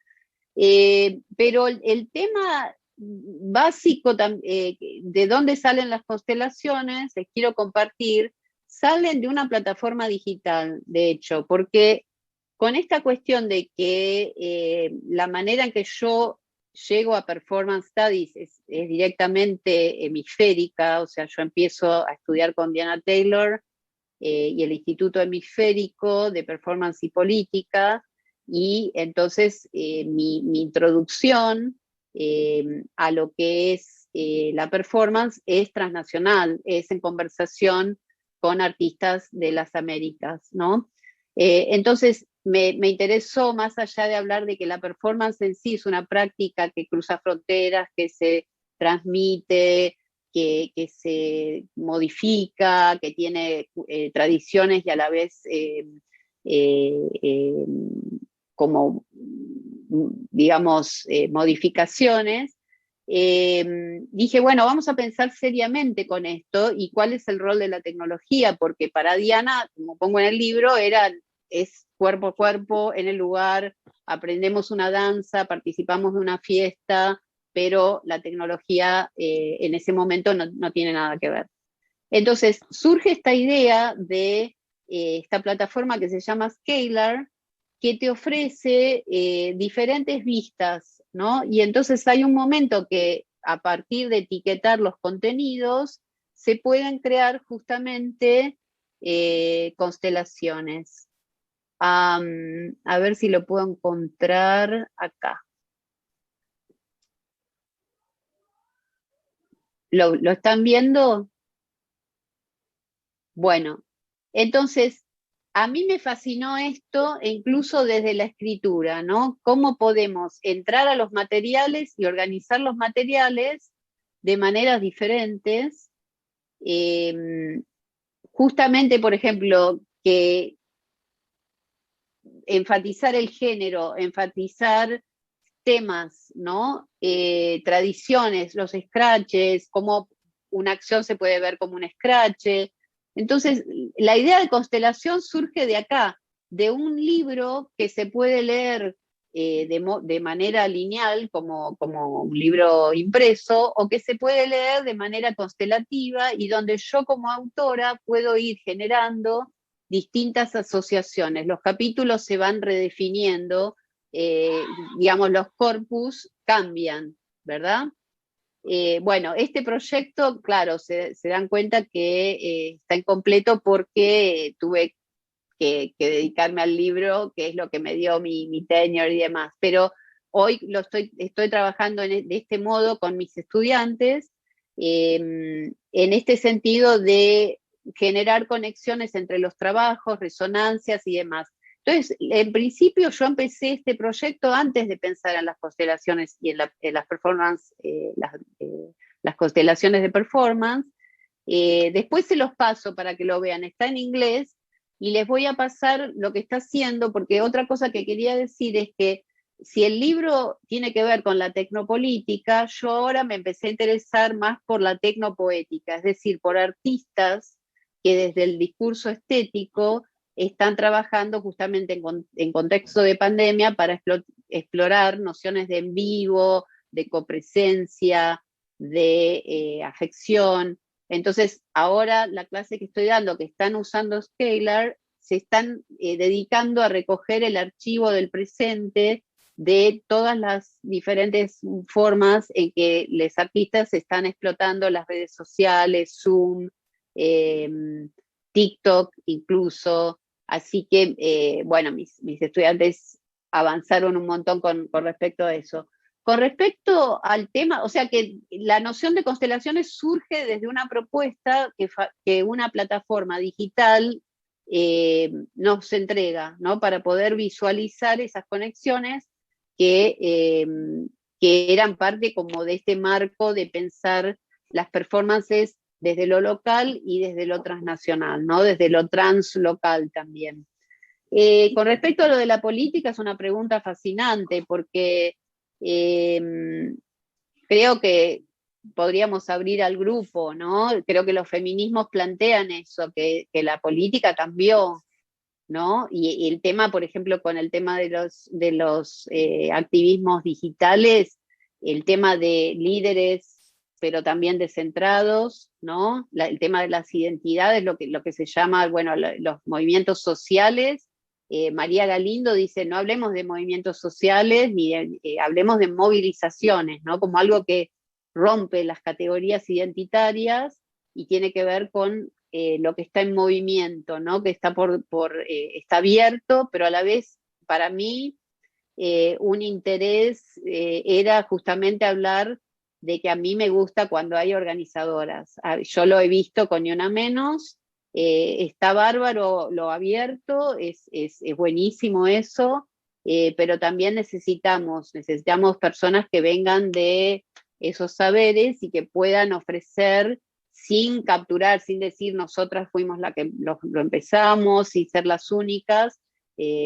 Pero el tema básico de dónde salen las constelaciones, les quiero compartir, salen de una plataforma digital, de hecho, porque con esta cuestión de que la manera en que yo llego a Performance Studies es directamente hemisférica, o sea, yo empiezo a estudiar con Diana Taylor y el Instituto Hemisférico de Performance y Política, y entonces mi introducción a lo que es la performance es transnacional, es en conversación con artistas de las Américas, ¿no? Entonces me interesó, más allá de hablar de que la performance en sí es una práctica que cruza fronteras, que se transmite, que se modifica, que tiene tradiciones y a la vez como, digamos, modificaciones. Dije, bueno, vamos a pensar seriamente con esto y cuál es el rol de la tecnología, porque para Diana, como pongo en el libro, es cuerpo a cuerpo, en el lugar, aprendemos una danza, participamos de una fiesta, pero la tecnología en ese momento no tiene nada que ver. Entonces surge esta idea de esta plataforma que se llama Scalar, que te ofrece diferentes vistas, ¿no? Y entonces hay un momento que a partir de etiquetar los contenidos se pueden crear justamente constelaciones. A ver si lo puedo encontrar acá. ¿Lo están viendo? Bueno, entonces, a mí me fascinó esto, e incluso desde la escritura, ¿no? Cómo podemos entrar a los materiales y organizar los materiales de maneras diferentes. Justamente, por ejemplo, que enfatizar el género, enfatizar temas, ¿no? Tradiciones, los scratches, cómo una acción se puede ver como un scratch. Entonces, la idea de constelación surge de acá, de un libro que se puede leer de manera lineal, como un libro impreso, o que se puede leer de manera constelativa y donde yo como autora puedo ir generando distintas asociaciones. Los capítulos se van redefiniendo, digamos, los corpus cambian, ¿verdad? Bueno, este proyecto, claro, se dan cuenta que está incompleto porque tuve que dedicarme al libro, que es lo que me dio mi tenure y demás. Pero hoy estoy trabajando de este modo con mis estudiantes, en este sentido de generar conexiones entre los trabajos, resonancias y demás. Entonces, en principio yo empecé este proyecto antes de pensar en las constelaciones y en las performance, las constelaciones de performance. Después se los paso para que lo vean, está en inglés, y les voy a pasar lo que está haciendo, porque otra cosa que quería decir es que si el libro tiene que ver con la tecnopolítica, yo ahora me empecé a interesar más por la tecnopoética, es decir, por artistas que desde el discurso estético están trabajando justamente en contexto de pandemia para explorar nociones de en vivo, de copresencia, de afección. Entonces, ahora la clase que estoy dando, que están usando Scalar, se están dedicando a recoger el archivo del presente de todas las diferentes formas en que los artistas están explotando las redes sociales, Zoom, TikTok incluso. Así que, bueno, mis estudiantes avanzaron un montón con respecto a eso. Con respecto al tema, o sea que la noción de constelaciones surge desde una propuesta que una plataforma digital nos entrega, ¿no? Para poder visualizar esas conexiones que eran parte como de este marco de pensar las performances desde lo local y desde lo transnacional, ¿no? Desde lo translocal también. Con respecto a lo de la política, es una pregunta fascinante porque creo que podríamos abrir al grupo, ¿no? Creo que los feminismos plantean eso, que la política cambió, ¿no? Y el tema, por ejemplo, con el tema de los activismos digitales, el tema de líderes, pero también descentrados, ¿no? El tema de las identidades, lo que se llama, bueno, los movimientos sociales, María Galindo dice, no hablemos de movimientos sociales, ni hablemos de movilizaciones, ¿no? Como algo que rompe las categorías identitarias y tiene que ver con lo que está en movimiento, ¿no? Que está está abierto, pero a la vez, para mí, un interés era justamente hablar de que a mí me gusta cuando hay organizadoras. Yo lo he visto con Ni Una Menos, está bárbaro lo abierto, es buenísimo eso, pero también necesitamos personas que vengan de esos saberes y que puedan ofrecer sin capturar, sin decir nosotras fuimos la que lo empezamos y ser las únicas.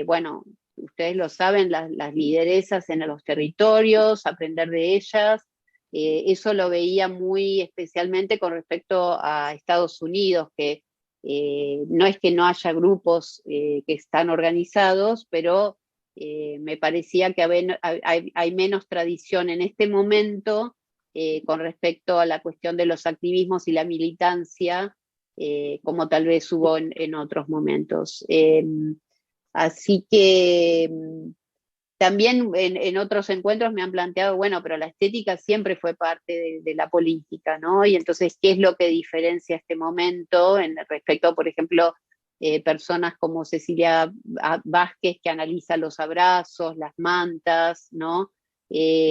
Bueno, ustedes lo saben, las lideresas en los territorios, aprender de ellas. Eso lo veía muy especialmente con respecto a Estados Unidos, que no es que no haya grupos que están organizados, pero me parecía que hay menos tradición en este momento con respecto a la cuestión de los activismos y la militancia, como tal vez hubo en otros momentos. Así que también en otros encuentros me han planteado, bueno, pero la estética siempre fue parte de la política, ¿no? Y entonces, ¿qué es lo que diferencia este momento respecto, por ejemplo, personas como Cecilia Vázquez, que analiza los abrazos, las mantas, ¿no?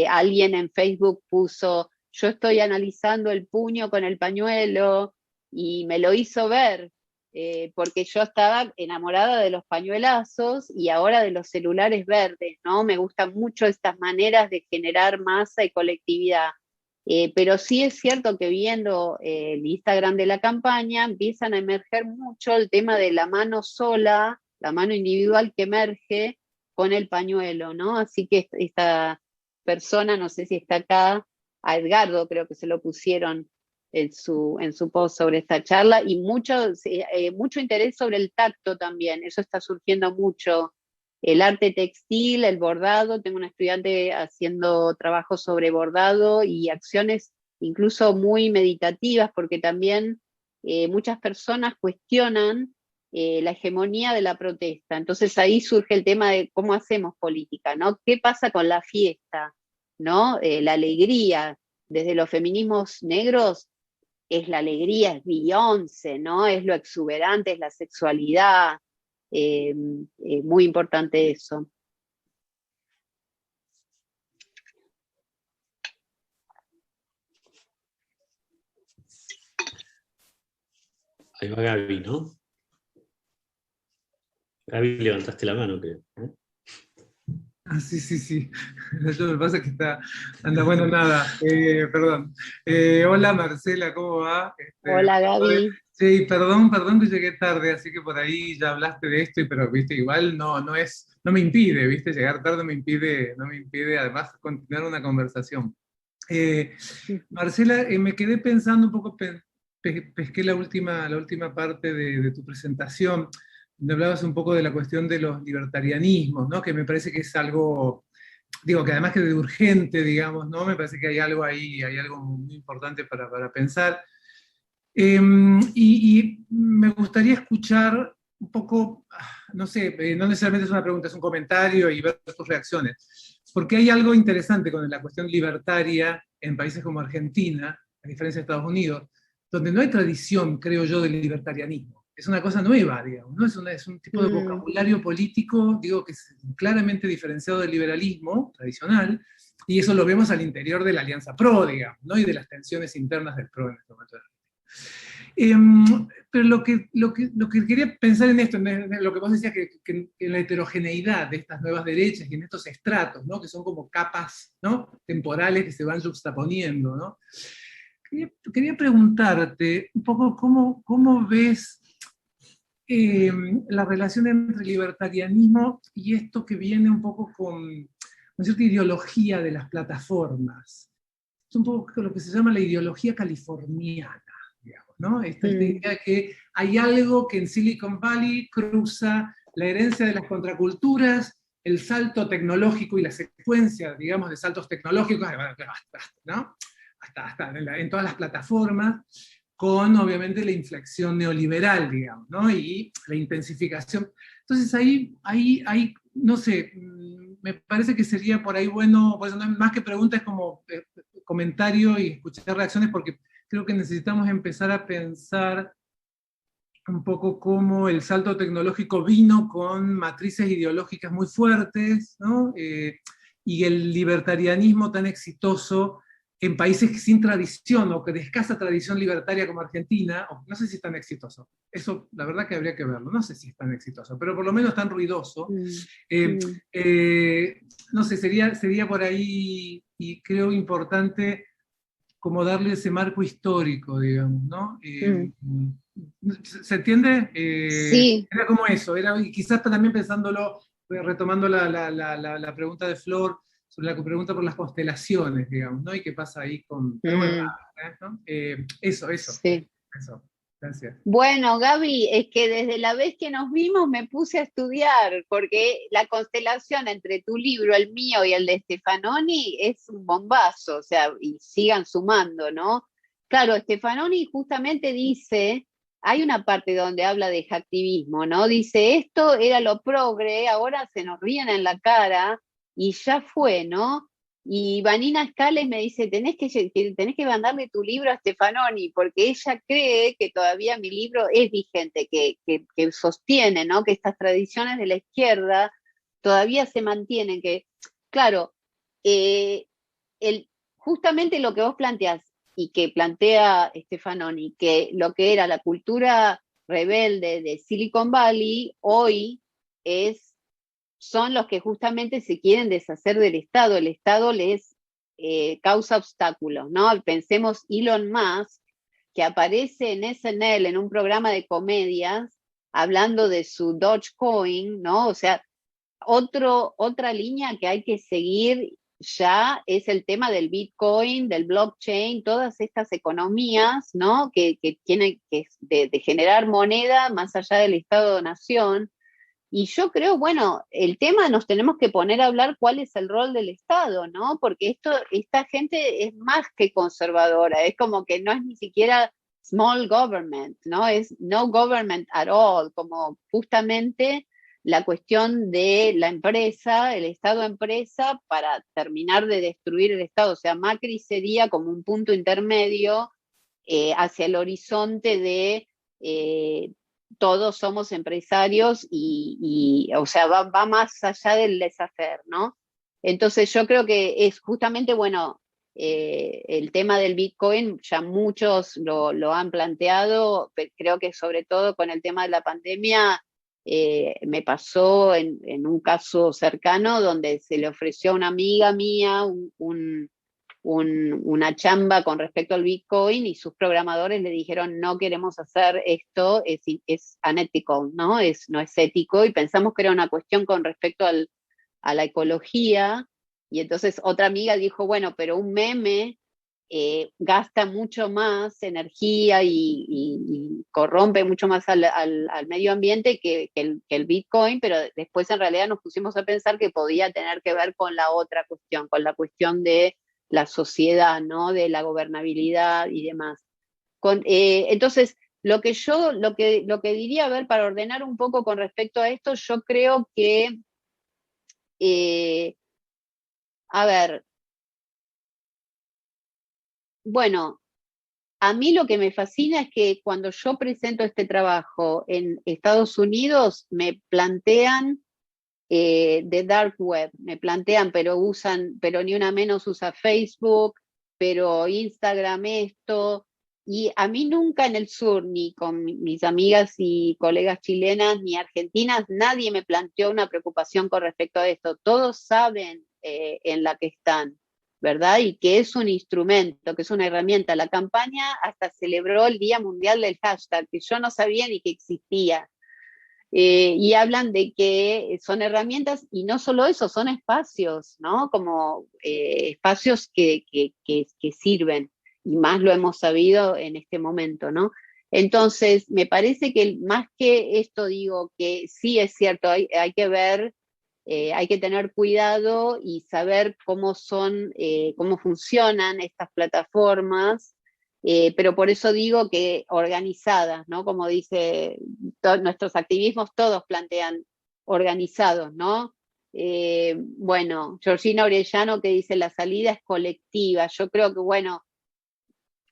Alguien en Facebook puso, yo estoy analizando el puño con el pañuelo, y me lo hizo ver, porque yo estaba enamorada de los pañuelazos y ahora de los celulares verdes, ¿no? Me gustan mucho estas maneras de generar masa y colectividad. Pero sí es cierto que viendo el Instagram de la campaña empiezan a emerger mucho el tema de la mano sola, la mano individual que emerge con el pañuelo, ¿no? Así que esta persona, no sé si está acá, a Edgardo creo que se lo pusieron en su post sobre esta charla, y mucho interés sobre el tacto también, eso está surgiendo mucho, el arte textil, el bordado. Tengo una estudiante haciendo trabajos sobre bordado y acciones incluso muy meditativas, porque también muchas personas cuestionan la hegemonía de la protesta. Entonces ahí surge el tema de cómo hacemos política, ¿no? ¿Qué pasa con la fiesta, ¿no? La alegría, desde los feminismos negros, es la alegría, es Beyoncé, ¿no? Es lo exuberante, es la sexualidad, muy importante eso. Ahí va Gaby, ¿no? Gaby, levantaste la mano, creo. Ah, sí, sí, sí. Lo que pasa es que anda, bueno, nada, perdón. Hola Marcela, ¿cómo va? Hola Gaby. Sí, perdón que llegué tarde, así que por ahí ya hablaste de esto, pero viste, igual no me impide, viste, llegar tarde no me impide además continuar una conversación. Marcela, me quedé pensando un poco, pesqué la última parte de tu presentación, donde hablabas un poco de la cuestión de los libertarianismos, ¿no? Que me parece que es algo, digo, que además que de urgente, digamos, ¿no? Me parece que hay algo ahí, hay algo muy importante para pensar. Y me gustaría escuchar un poco, no sé, no necesariamente es una pregunta, es un comentario y ver tus reacciones, porque hay algo interesante con la cuestión libertaria en países como Argentina, a diferencia de Estados Unidos, donde no hay tradición, creo yo, del libertarianismo. Es una cosa nueva, digamos, ¿no? Es un tipo de vocabulario político, digo, que es claramente diferenciado del liberalismo tradicional, y eso lo vemos al interior de la Alianza PRO, digamos, ¿no? Y de las tensiones internas del PRO en este momento. Pero lo que quería pensar en esto, en lo que vos decías, que en la heterogeneidad de estas nuevas derechas y en estos estratos, ¿no? Que son como capas, ¿no? Temporales que se van juxtaponiendo, ¿no? Quería preguntarte un poco cómo ves la relación entre libertarianismo y esto que viene un poco con cierta ideología de las plataformas. Es un poco lo que se llama la ideología californiana, digamos, ¿no? Esta idea de que hay algo que en Silicon Valley cruza la herencia de las contraculturas, el salto tecnológico y la secuencia, digamos, de saltos tecnológicos, ¿no? Hasta en todas las plataformas, con obviamente la inflexión neoliberal, digamos, ¿no? Y la intensificación. Entonces ahí, no sé, me parece que sería por ahí bueno, por eso no es más que preguntas, es como comentario y escuchar reacciones, porque creo que necesitamos empezar a pensar un poco cómo el salto tecnológico vino con matrices ideológicas muy fuertes, ¿no? Y el libertarianismo tan exitoso en países sin tradición o que de escasa tradición libertaria como Argentina, no sé si es tan exitoso, eso la verdad que habría que verlo, no sé si es tan exitoso, pero por lo menos tan ruidoso. No sé, sería por ahí, y creo importante como darle ese marco histórico, digamos, ¿no? ¿Se entiende? Sí. Era como eso, y quizás también pensándolo, retomando la pregunta de Flor, sobre la pregunta por las constelaciones, digamos, ¿no? Y qué pasa ahí con... Pero bueno, ¿no? Eso. Sí. Gracias. Bueno, Gaby, es que desde la vez que nos vimos me puse a estudiar, porque la constelación entre tu libro, el mío y el de Stefanoni es un bombazo, o sea, y sigan sumando, ¿no? Claro, Stefanoni justamente dice, hay una parte donde habla de hacktivismo, ¿no? Dice, esto era lo progre, ahora se nos ríen en la cara y ya fue, ¿no? Y Vanina Escales me dice, tenés que mandarle tu libro a Stefanoni, porque ella cree que todavía mi libro es vigente, que sostiene, ¿no? Que estas tradiciones de la izquierda todavía se mantienen, que, claro, justamente lo que vos planteás y que plantea Stefanoni, que lo que era la cultura rebelde de Silicon Valley, hoy son los que justamente se quieren deshacer del Estado. El Estado les causa obstáculos, ¿no? Pensemos Elon Musk, que aparece en SNL, en un programa de comedias, hablando de su Dogecoin, ¿no? O sea, otra línea que hay que seguir ya es el tema del Bitcoin, del blockchain, todas estas economías, ¿no? Que tienen que de generar moneda más allá del Estado-nación. Y yo creo, bueno, el tema nos tenemos que poner a hablar cuál es el rol del Estado, ¿no? Porque esta gente es más que conservadora, es como que no es ni siquiera small government, ¿no? Es no government at all, como justamente la cuestión de la empresa, el Estado empresa, para terminar de destruir el Estado. O sea, Macri sería como un punto intermedio hacia el horizonte de todos somos empresarios o sea, va más allá del laissez-faire, ¿no? Entonces yo creo que es justamente, bueno, el tema del Bitcoin, ya muchos lo han planteado, pero creo que sobre todo con el tema de la pandemia, me pasó en un caso cercano donde se le ofreció a una amiga mía una chamba con respecto al Bitcoin y sus programadores le dijeron no queremos hacer esto, es unethical, ¿no? No es ético, y pensamos que era una cuestión con respecto a la ecología, y entonces otra amiga dijo, bueno, pero un meme gasta mucho más energía y corrompe mucho más al medio ambiente que el Bitcoin, pero después en realidad nos pusimos a pensar que podía tener que ver con la otra cuestión, con la cuestión de la sociedad, ¿no? De la gobernabilidad y demás. Entonces, lo que diría, a ver, para ordenar un poco con respecto a esto, yo creo que, a ver, bueno, a mí lo que me fascina es que cuando yo presento este trabajo en Estados Unidos, me plantean de dark web, me plantean, pero ni una menos usa Facebook, pero Instagram esto, y a mí nunca en el sur, ni con mis amigas y colegas chilenas, ni argentinas, nadie me planteó una preocupación con respecto a esto, todos saben en la que están, ¿verdad? Y que es un instrumento, que es una herramienta. La campaña hasta celebró el Día Mundial del Hashtag, que yo no sabía ni que existía. Y hablan de que son herramientas y no solo eso, son espacios, ¿no? Como espacios que sirven, y más lo hemos sabido en este momento, ¿no? Entonces, me parece que más que esto digo que sí es cierto, hay que ver, hay que tener cuidado y saber cómo cómo funcionan estas plataformas, pero por eso digo que organizadas, ¿no? Como dice, nuestros activismos todos plantean organizados, ¿no? Bueno, Georgina Orellano que dice la salida es colectiva. Yo creo que, bueno,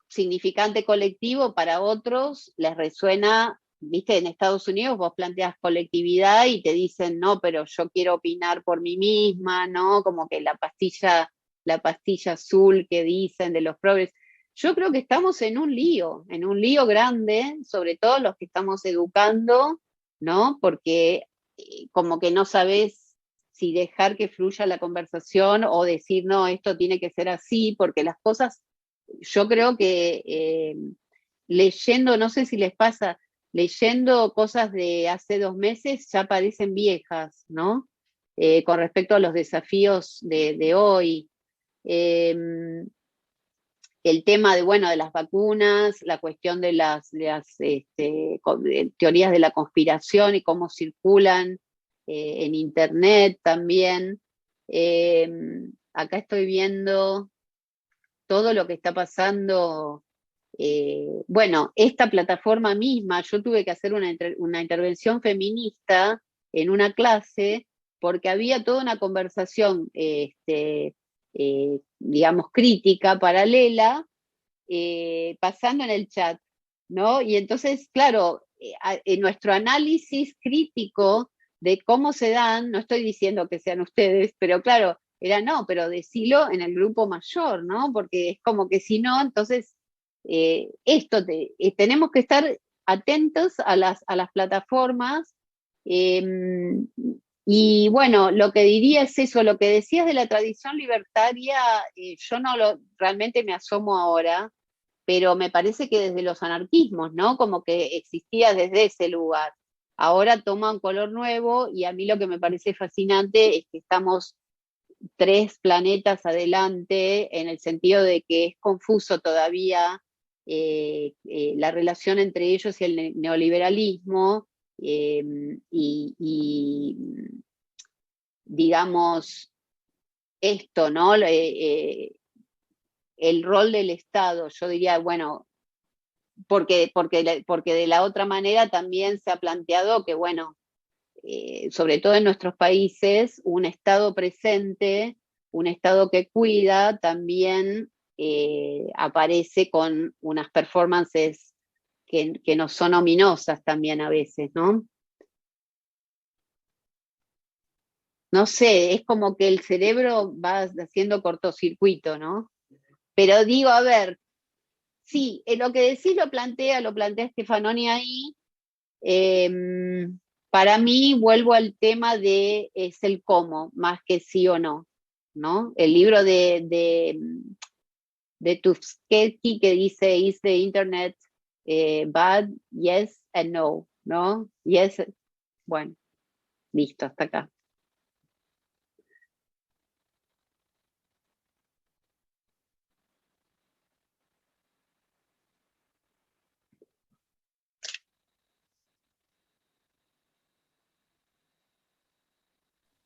significante colectivo para otros les resuena, viste, en Estados Unidos vos planteas colectividad y te dicen, no, pero yo quiero opinar por mí misma, ¿no? Como que la pastilla azul que dicen de los progres. Yo creo que estamos en un lío grande, sobre todo los que estamos educando, ¿no? Porque como que no sabés si dejar que fluya la conversación o decir, no, esto tiene que ser así, porque las cosas, yo creo que leyendo, no sé si les pasa, leyendo cosas de hace 2 meses ya parecen viejas, ¿no? Con respecto a los desafíos de hoy. El tema de, bueno, de las vacunas, la cuestión de las teorías de la conspiración y cómo circulan en Internet también. Acá estoy viendo todo lo que está pasando. Bueno, esta plataforma misma, yo tuve que hacer una intervención feminista en una clase porque había toda una conversación digamos, crítica, paralela, pasando en el chat, ¿no? Y entonces, claro, en nuestro análisis crítico de cómo se dan, no estoy diciendo que sean ustedes, pero claro, era no, pero decilo en el grupo mayor, ¿no? Porque es como que si no, entonces, tenemos que estar atentos a las plataformas. Y bueno, lo que diría es eso, lo que decías de la tradición libertaria, yo realmente me asomo ahora, pero me parece que desde los anarquismos, ¿no? Como que existía desde ese lugar. Ahora toma un color nuevo y a mí lo que me parece fascinante es que estamos 3 planetas adelante en el sentido de que es confuso todavía la relación entre ellos y el neoliberalismo. Y digamos, esto, ¿no? El rol del Estado, yo diría, bueno, porque de la otra manera también se ha planteado que, bueno, sobre todo en nuestros países, un Estado presente, un Estado que cuida, también aparece con unas performances que no son ominosas también a veces, ¿no? No sé, es como que el cerebro va haciendo cortocircuito, ¿no? Pero digo, a ver, sí, lo que decís lo plantea Stefanoni ahí. Para mí, vuelvo al tema de es el cómo, más que sí o no, ¿no? El libro de Tuskegee que dice, ¿Is the internet bad? Yes and no, ¿no? Yes, bueno, listo, hasta acá.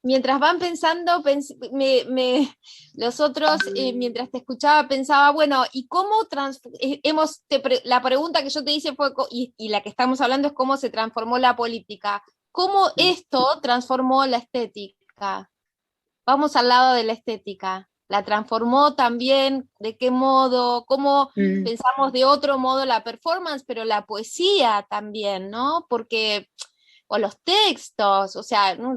Mientras van pensando, los otros, mientras te escuchaba, pensaba, bueno, ¿y cómo la pregunta que yo te hice fue, y la que estamos hablando es cómo se transformó la política? ¿Cómo esto transformó la estética? Vamos al lado de la estética. ¿La transformó también? ¿De qué modo? ¿Cómo pensamos de otro modo la performance, pero la poesía también, ¿no? Porque, o los textos, o sea, ¿no?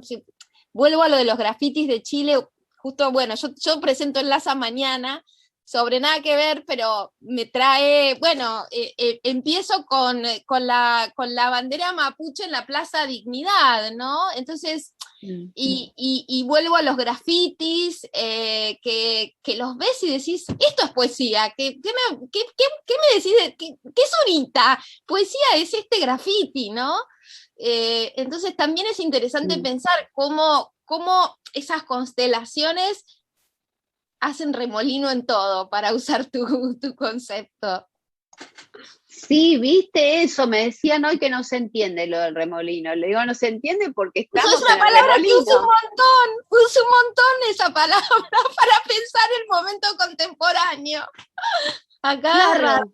Vuelvo a lo de los grafitis de Chile, justo, bueno, yo presento en Laza mañana, sobre nada que ver, pero me trae, bueno, empiezo con la bandera mapuche en la Plaza Dignidad, ¿no? Entonces, y vuelvo a los grafitis, que los ves y decís, esto es poesía, ¿qué me decís? ¿Qué es unita? Poesía es este grafiti, ¿no? Entonces también es interesante pensar cómo esas constelaciones hacen remolino en todo, para usar tu concepto. Sí, viste eso, me decían hoy que no se entiende lo del remolino. Le digo, no se entiende porque estamos es una palabra que uso un montón esa palabra para pensar el momento contemporáneo. A cada rato.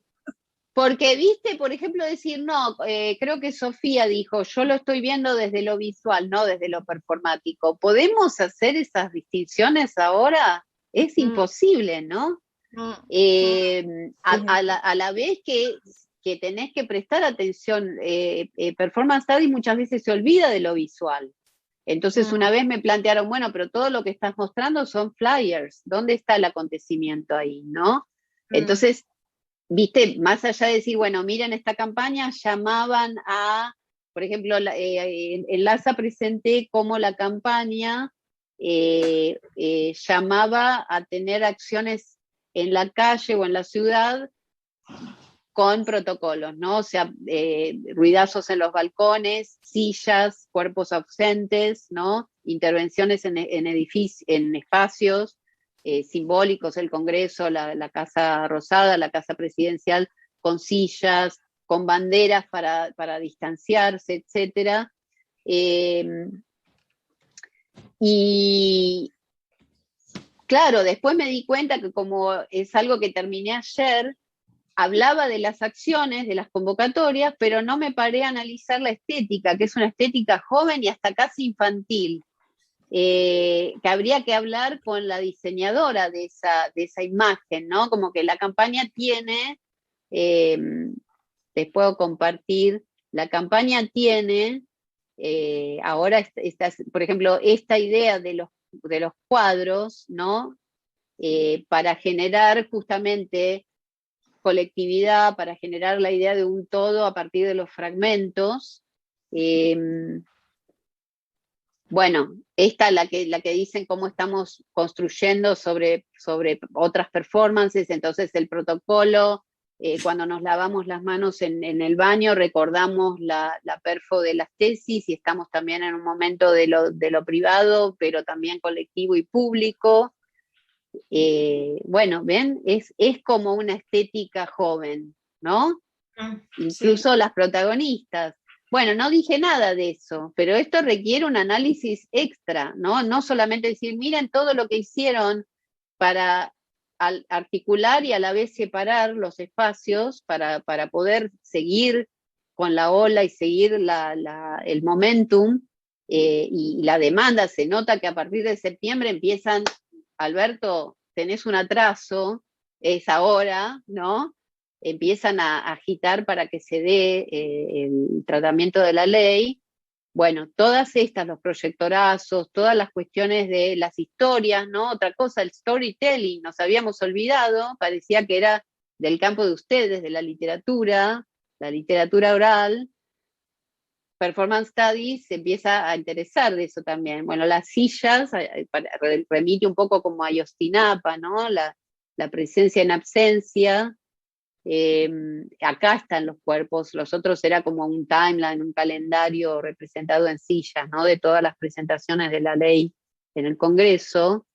Porque, viste, por ejemplo, decir, no, creo que Sofía dijo, yo lo estoy viendo desde lo visual, no desde lo performático. ¿Podemos hacer esas distinciones ahora? Es imposible, ¿no? A la vez que tenés que prestar atención, Performance Study muchas veces se olvida de lo visual. Entonces una vez me plantearon, bueno, pero todo lo que estás mostrando son flyers, ¿dónde está el acontecimiento ahí, no? Entonces, viste, más allá de decir, bueno, miren esta campaña, llamaban a, por ejemplo, en LASA presenté cómo la campaña llamaba a tener acciones en la calle o en la ciudad con protocolos, ¿no? O sea, ruidazos en los balcones, sillas, cuerpos ausentes, ¿no? Intervenciones en espacios simbólicos, el Congreso, la Casa Rosada, la Casa Presidencial, con sillas, con banderas para distanciarse, etc. Y claro, después me di cuenta que como es algo que terminé ayer, hablaba de las acciones, de las convocatorias, pero no me paré a analizar la estética, que es una estética joven y hasta casi infantil, que habría que hablar con la diseñadora de esa imagen, ¿no? Como que la campaña tiene, les puedo compartir, la campaña tiene, ahora, por ejemplo, esta idea de los cuadros, ¿no? Para generar justamente colectividad, para generar la idea de un todo a partir de los fragmentos. Bueno, esta la que dicen cómo estamos construyendo sobre otras performances, entonces el protocolo, cuando nos lavamos las manos en el baño, recordamos la perfo de las tesis y estamos también en un momento de lo privado, pero también colectivo y público. Bueno, ¿ven? Es como una estética joven, ¿no? Incluso las protagonistas. Bueno, no dije nada de eso, pero esto requiere un análisis extra, ¿no? No solamente decir, miren todo lo que hicieron para articular y a la vez separar los espacios para poder seguir con la ola y seguir el momentum y la demanda. Se nota que a partir de septiembre empiezan, Alberto, tenés un atraso, es ahora, ¿no? Empiezan a agitar para que se dé el tratamiento de la ley. Bueno, todas estas, los proyectorazos, todas las cuestiones de las historias, ¿no? Otra cosa, el storytelling, nos habíamos olvidado, parecía que era del campo de ustedes, de la literatura oral. Performance Studies se empieza a interesar de eso también. Bueno, las sillas, remite un poco como a Ayotzinapa, ¿no? La presencia en absencia. Acá están los cuerpos, los otros era como un timeline, un calendario representado en sillas, ¿no? De todas las presentaciones de la ley en el Congreso.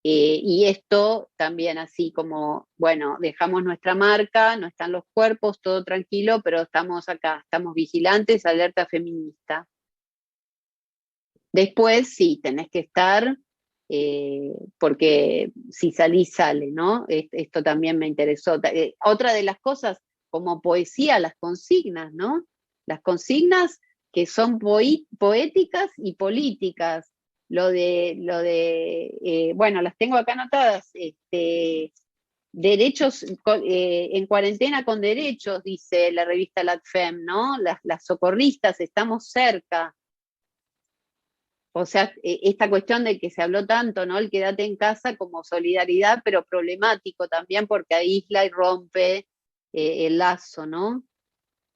Y esto también así como, bueno, dejamos nuestra marca, no están los cuerpos, todo tranquilo, pero estamos acá, estamos vigilantes, alerta feminista. Después sí, tenés que estar, porque si salís, sale, ¿no? Esto también me interesó. Otra de las cosas, como poesía, las consignas, ¿no? Las consignas que son poéticas y políticas. Bueno, las tengo acá anotadas, derechos en cuarentena con derechos, dice la revista LATFEM, ¿no? Las socorristas, estamos cerca. O sea, esta cuestión de que se habló tanto, ¿no? El quédate en casa como solidaridad, pero problemático también porque aísla y rompe el lazo, ¿no?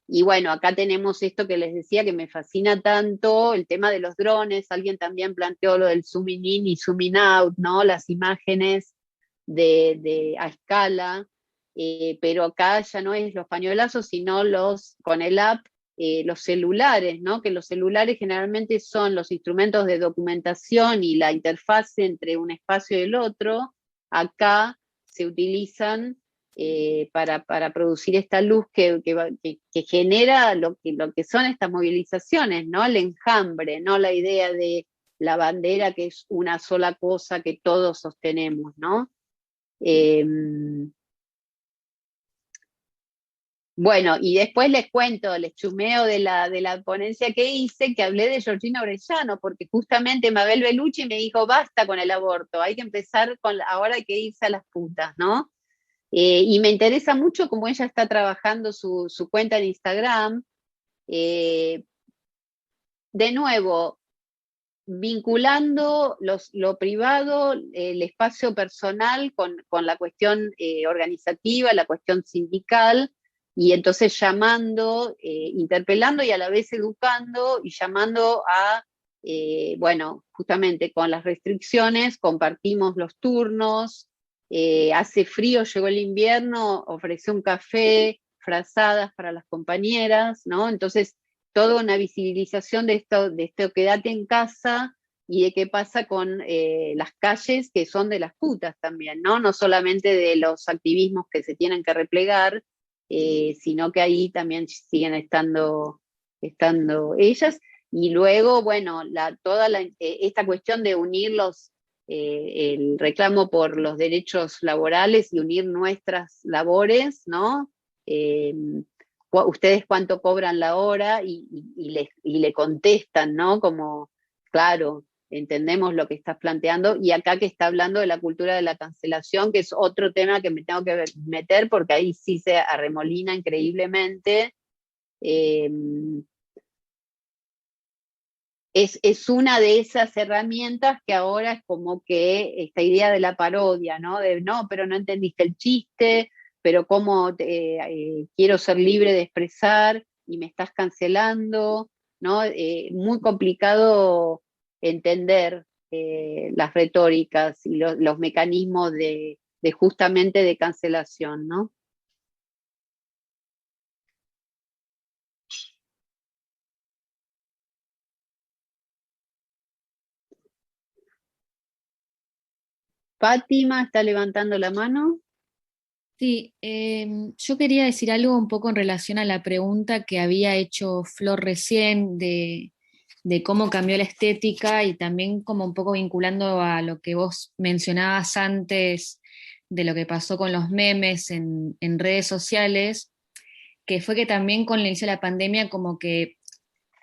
Y bueno, acá tenemos esto que les decía que me fascina tanto, el tema de los drones. Alguien también planteó lo del zooming in y zooming out, ¿no? Las imágenes a escala, pero acá ya no es los pañuelazos, sino con el app, los celulares, ¿no? Que los celulares generalmente son los instrumentos de documentación y la interfaz entre un espacio y el otro. Acá se utilizan para producir esta luz que genera lo que son estas movilizaciones, ¿no? El enjambre, no la idea de la bandera que es una sola cosa que todos sostenemos, ¿no? Bueno, y después les cuento, les chumeo de la ponencia que hice, que hablé de Georgina Orellano, porque justamente Mabel Bellucci me dijo, basta con el aborto, hay que empezar ahora hay que irse a las putas, ¿no? Y me interesa mucho cómo ella está trabajando su cuenta en Instagram. De nuevo, vinculando lo privado, el espacio personal con la cuestión organizativa, la cuestión sindical, y entonces llamando, interpelando y a la vez educando y llamando a, bueno, justamente con las restricciones, compartimos los turnos, hace frío, llegó el invierno, ofreció un café, frazadas para las compañeras, ¿no? Entonces, toda una visibilización de esto quédate en casa y de qué pasa con las calles que son de las putas también, ¿no? No solamente de los activismos que se tienen que replegar, sino que ahí también siguen estando ellas. Y luego, bueno, esta cuestión de unir el reclamo por los derechos laborales y unir nuestras labores, ¿no? Ustedes cuánto cobran la hora y le contestan, ¿no? Como, claro, entendemos lo que estás planteando, y acá que está hablando de la cultura de la cancelación, que es otro tema que me tengo que meter, porque ahí sí se arremolina increíblemente. Es una de esas herramientas que ahora es como que esta idea de la parodia, ¿no? De no, pero no entendiste el chiste, pero cómo quiero ser libre de expresar y me estás cancelando, ¿no? Muy complicado entender las retóricas y los mecanismos de justamente de cancelación, ¿no? Fátima está levantando la mano. Sí, yo quería decir algo un poco en relación a la pregunta que había hecho Flor recién de cómo cambió la estética y también como un poco vinculando a lo que vos mencionabas antes de lo que pasó con los memes en redes sociales, que fue que también con el inicio de la pandemia como que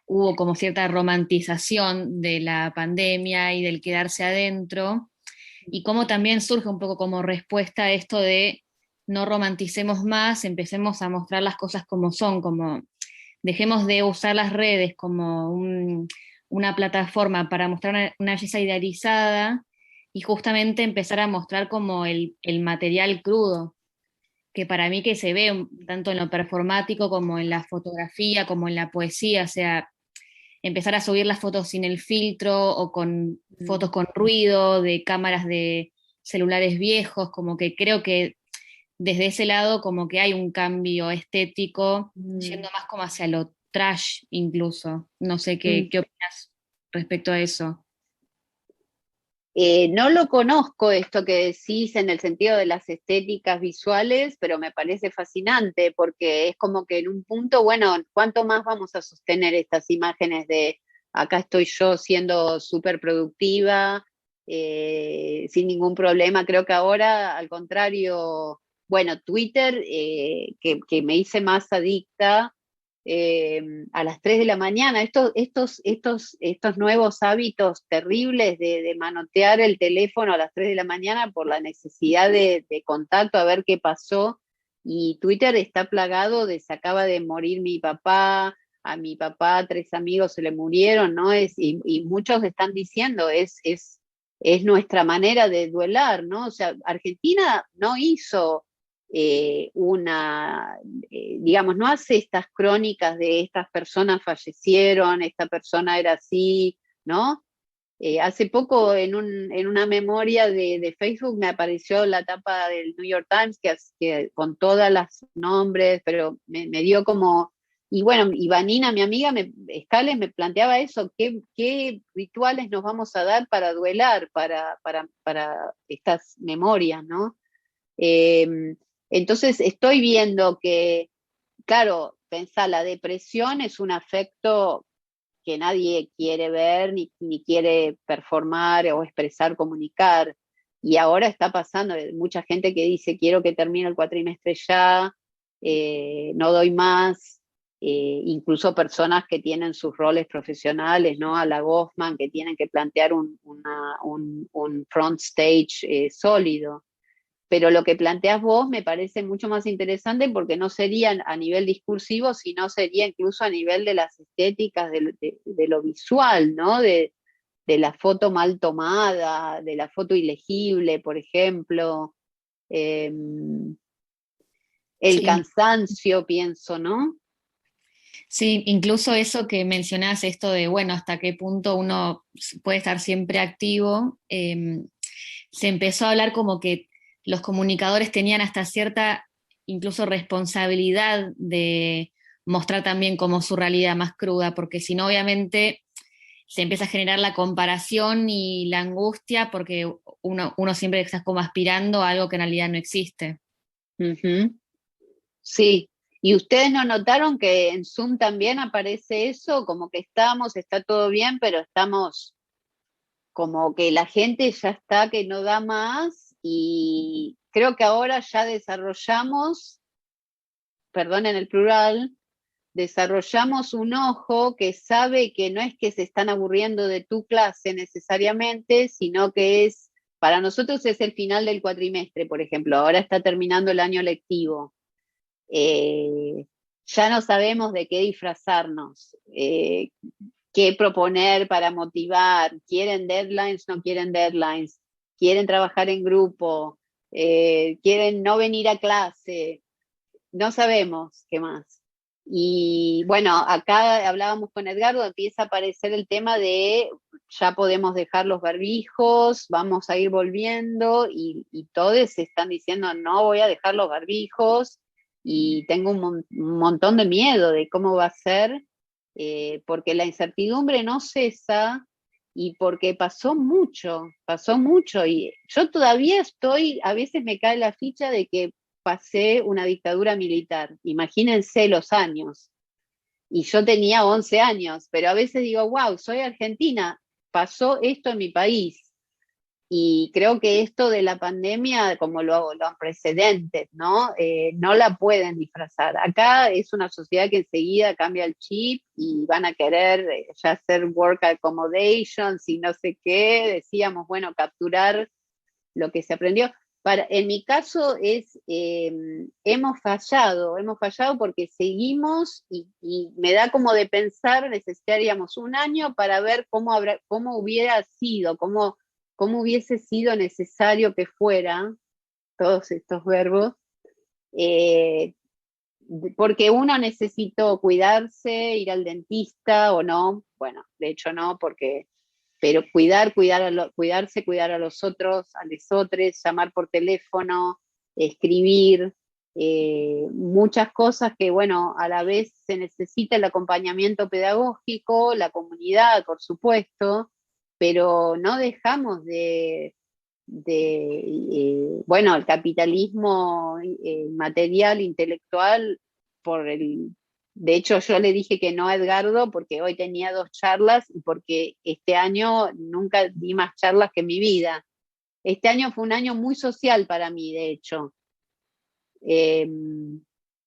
hubo como cierta romantización de la pandemia y del quedarse adentro, y cómo también surge un poco como respuesta a esto de no romanticemos más, empecemos a mostrar las cosas como son, como dejemos de usar las redes como una plataforma para mostrar una belleza idealizada y justamente empezar a mostrar como el material crudo, que para mí que se ve tanto en lo performático como en la fotografía, como en la poesía, o sea, empezar a subir las fotos sin el filtro o con fotos con ruido, de cámaras de celulares viejos, como que creo que desde ese lado como que hay un cambio estético, yendo más como hacia lo trash incluso. No sé qué opinas respecto a eso. No lo conozco esto que decís en el sentido de las estéticas visuales, pero me parece fascinante porque es como que en un punto, bueno, ¿cuánto más vamos a sostener estas imágenes de acá estoy yo siendo súper productiva, sin ningún problema? Creo que ahora, al contrario, bueno, Twitter, que me hice más adicta a las 3 de la mañana, estos nuevos hábitos terribles de manotear el teléfono a las 3 de la mañana por la necesidad de contacto, a ver qué pasó. Y Twitter está plagado de se acaba de morir mi papá, a mi papá 3 amigos se le murieron, ¿no? Y muchos están diciendo, es nuestra manera de duelar, ¿no? O sea, Argentina no hizo digamos, no hace estas crónicas de estas personas fallecieron, esta persona era así, ¿no? Hace poco en una memoria de Facebook me apareció la tapa del New York Times con todos los nombres, pero me dio como, y bueno, y Vanina, mi amiga, Escales me planteaba eso, ¿qué rituales nos vamos a dar para duelar, para estas memorias, ¿no? Entonces estoy viendo que, claro, pensá, la depresión es un afecto que nadie quiere ver ni quiere performar o expresar, comunicar. Y ahora está pasando, mucha gente que dice quiero que termine el cuatrimestre ya, no doy más, incluso personas que tienen sus roles profesionales, ¿no? A la Goffman, que tienen que plantear un front stage sólido. Pero lo que planteas vos me parece mucho más interesante porque no sería a nivel discursivo, sino sería incluso a nivel de las estéticas, de lo visual, ¿no? De la foto mal tomada, de la foto ilegible, por ejemplo. El Sí. cansancio, pienso, ¿no? Sí, incluso eso que mencionás, esto de, bueno, hasta qué punto uno puede estar siempre activo, se empezó a hablar como que los comunicadores tenían hasta cierta, incluso responsabilidad de mostrar también como su realidad más cruda, porque si no, obviamente se empieza a generar la comparación y la angustia, porque uno siempre está como aspirando a algo que en realidad no existe. Uh-huh. Sí. ¿Y ustedes no notaron que en Zoom también aparece eso? Como que está todo bien, pero estamos como que la gente ya está que no da más, y creo que ahora ya desarrollamos, perdonen el plural, desarrollamos un ojo que sabe que no es que se están aburriendo de tu clase necesariamente, sino que para nosotros es el final del cuatrimestre, por ejemplo, ahora está terminando el año lectivo. Ya no sabemos de qué disfrazarnos, qué proponer para motivar, quieren deadlines, no quieren deadlines, quieren trabajar en grupo, quieren no venir a clase, no sabemos qué más. Y bueno, acá hablábamos con Edgardo, empieza a aparecer el tema de ya podemos dejar los barbijos, vamos a ir volviendo, y todos están diciendo no voy a dejar los barbijos, y tengo un montón de miedo de cómo va a ser, porque la incertidumbre no cesa, y porque pasó mucho, y yo todavía a veces me cae la ficha de que pasé una dictadura militar, imagínense los años, y yo tenía 11 años, pero a veces digo, wow, soy argentina, pasó esto en mi país, y creo que esto de la pandemia, como los precedentes, ¿no? No la pueden disfrazar. Acá es una sociedad que enseguida cambia el chip y van a querer ya hacer work accommodations y no sé qué, decíamos, bueno, capturar lo que se aprendió. En mi caso hemos fallado porque seguimos, y me da como de pensar, necesitaríamos un año para ver cómo hubiera sido, cómo hubiese sido necesario que fuera todos estos verbos, porque uno necesitó cuidarse, ir al dentista o no, bueno, de hecho no, pero cuidarse, cuidar a los otros, a los otros, llamar por teléfono, escribir, muchas cosas que, bueno, a la vez se necesita el acompañamiento pedagógico, la comunidad, por supuesto, pero no dejamos bueno, el capitalismo material, intelectual, de hecho, yo le dije que no a Edgardo porque hoy tenía 2 charlas y porque este año nunca di más charlas que en mi vida. Este año fue un año muy social para mí, de hecho.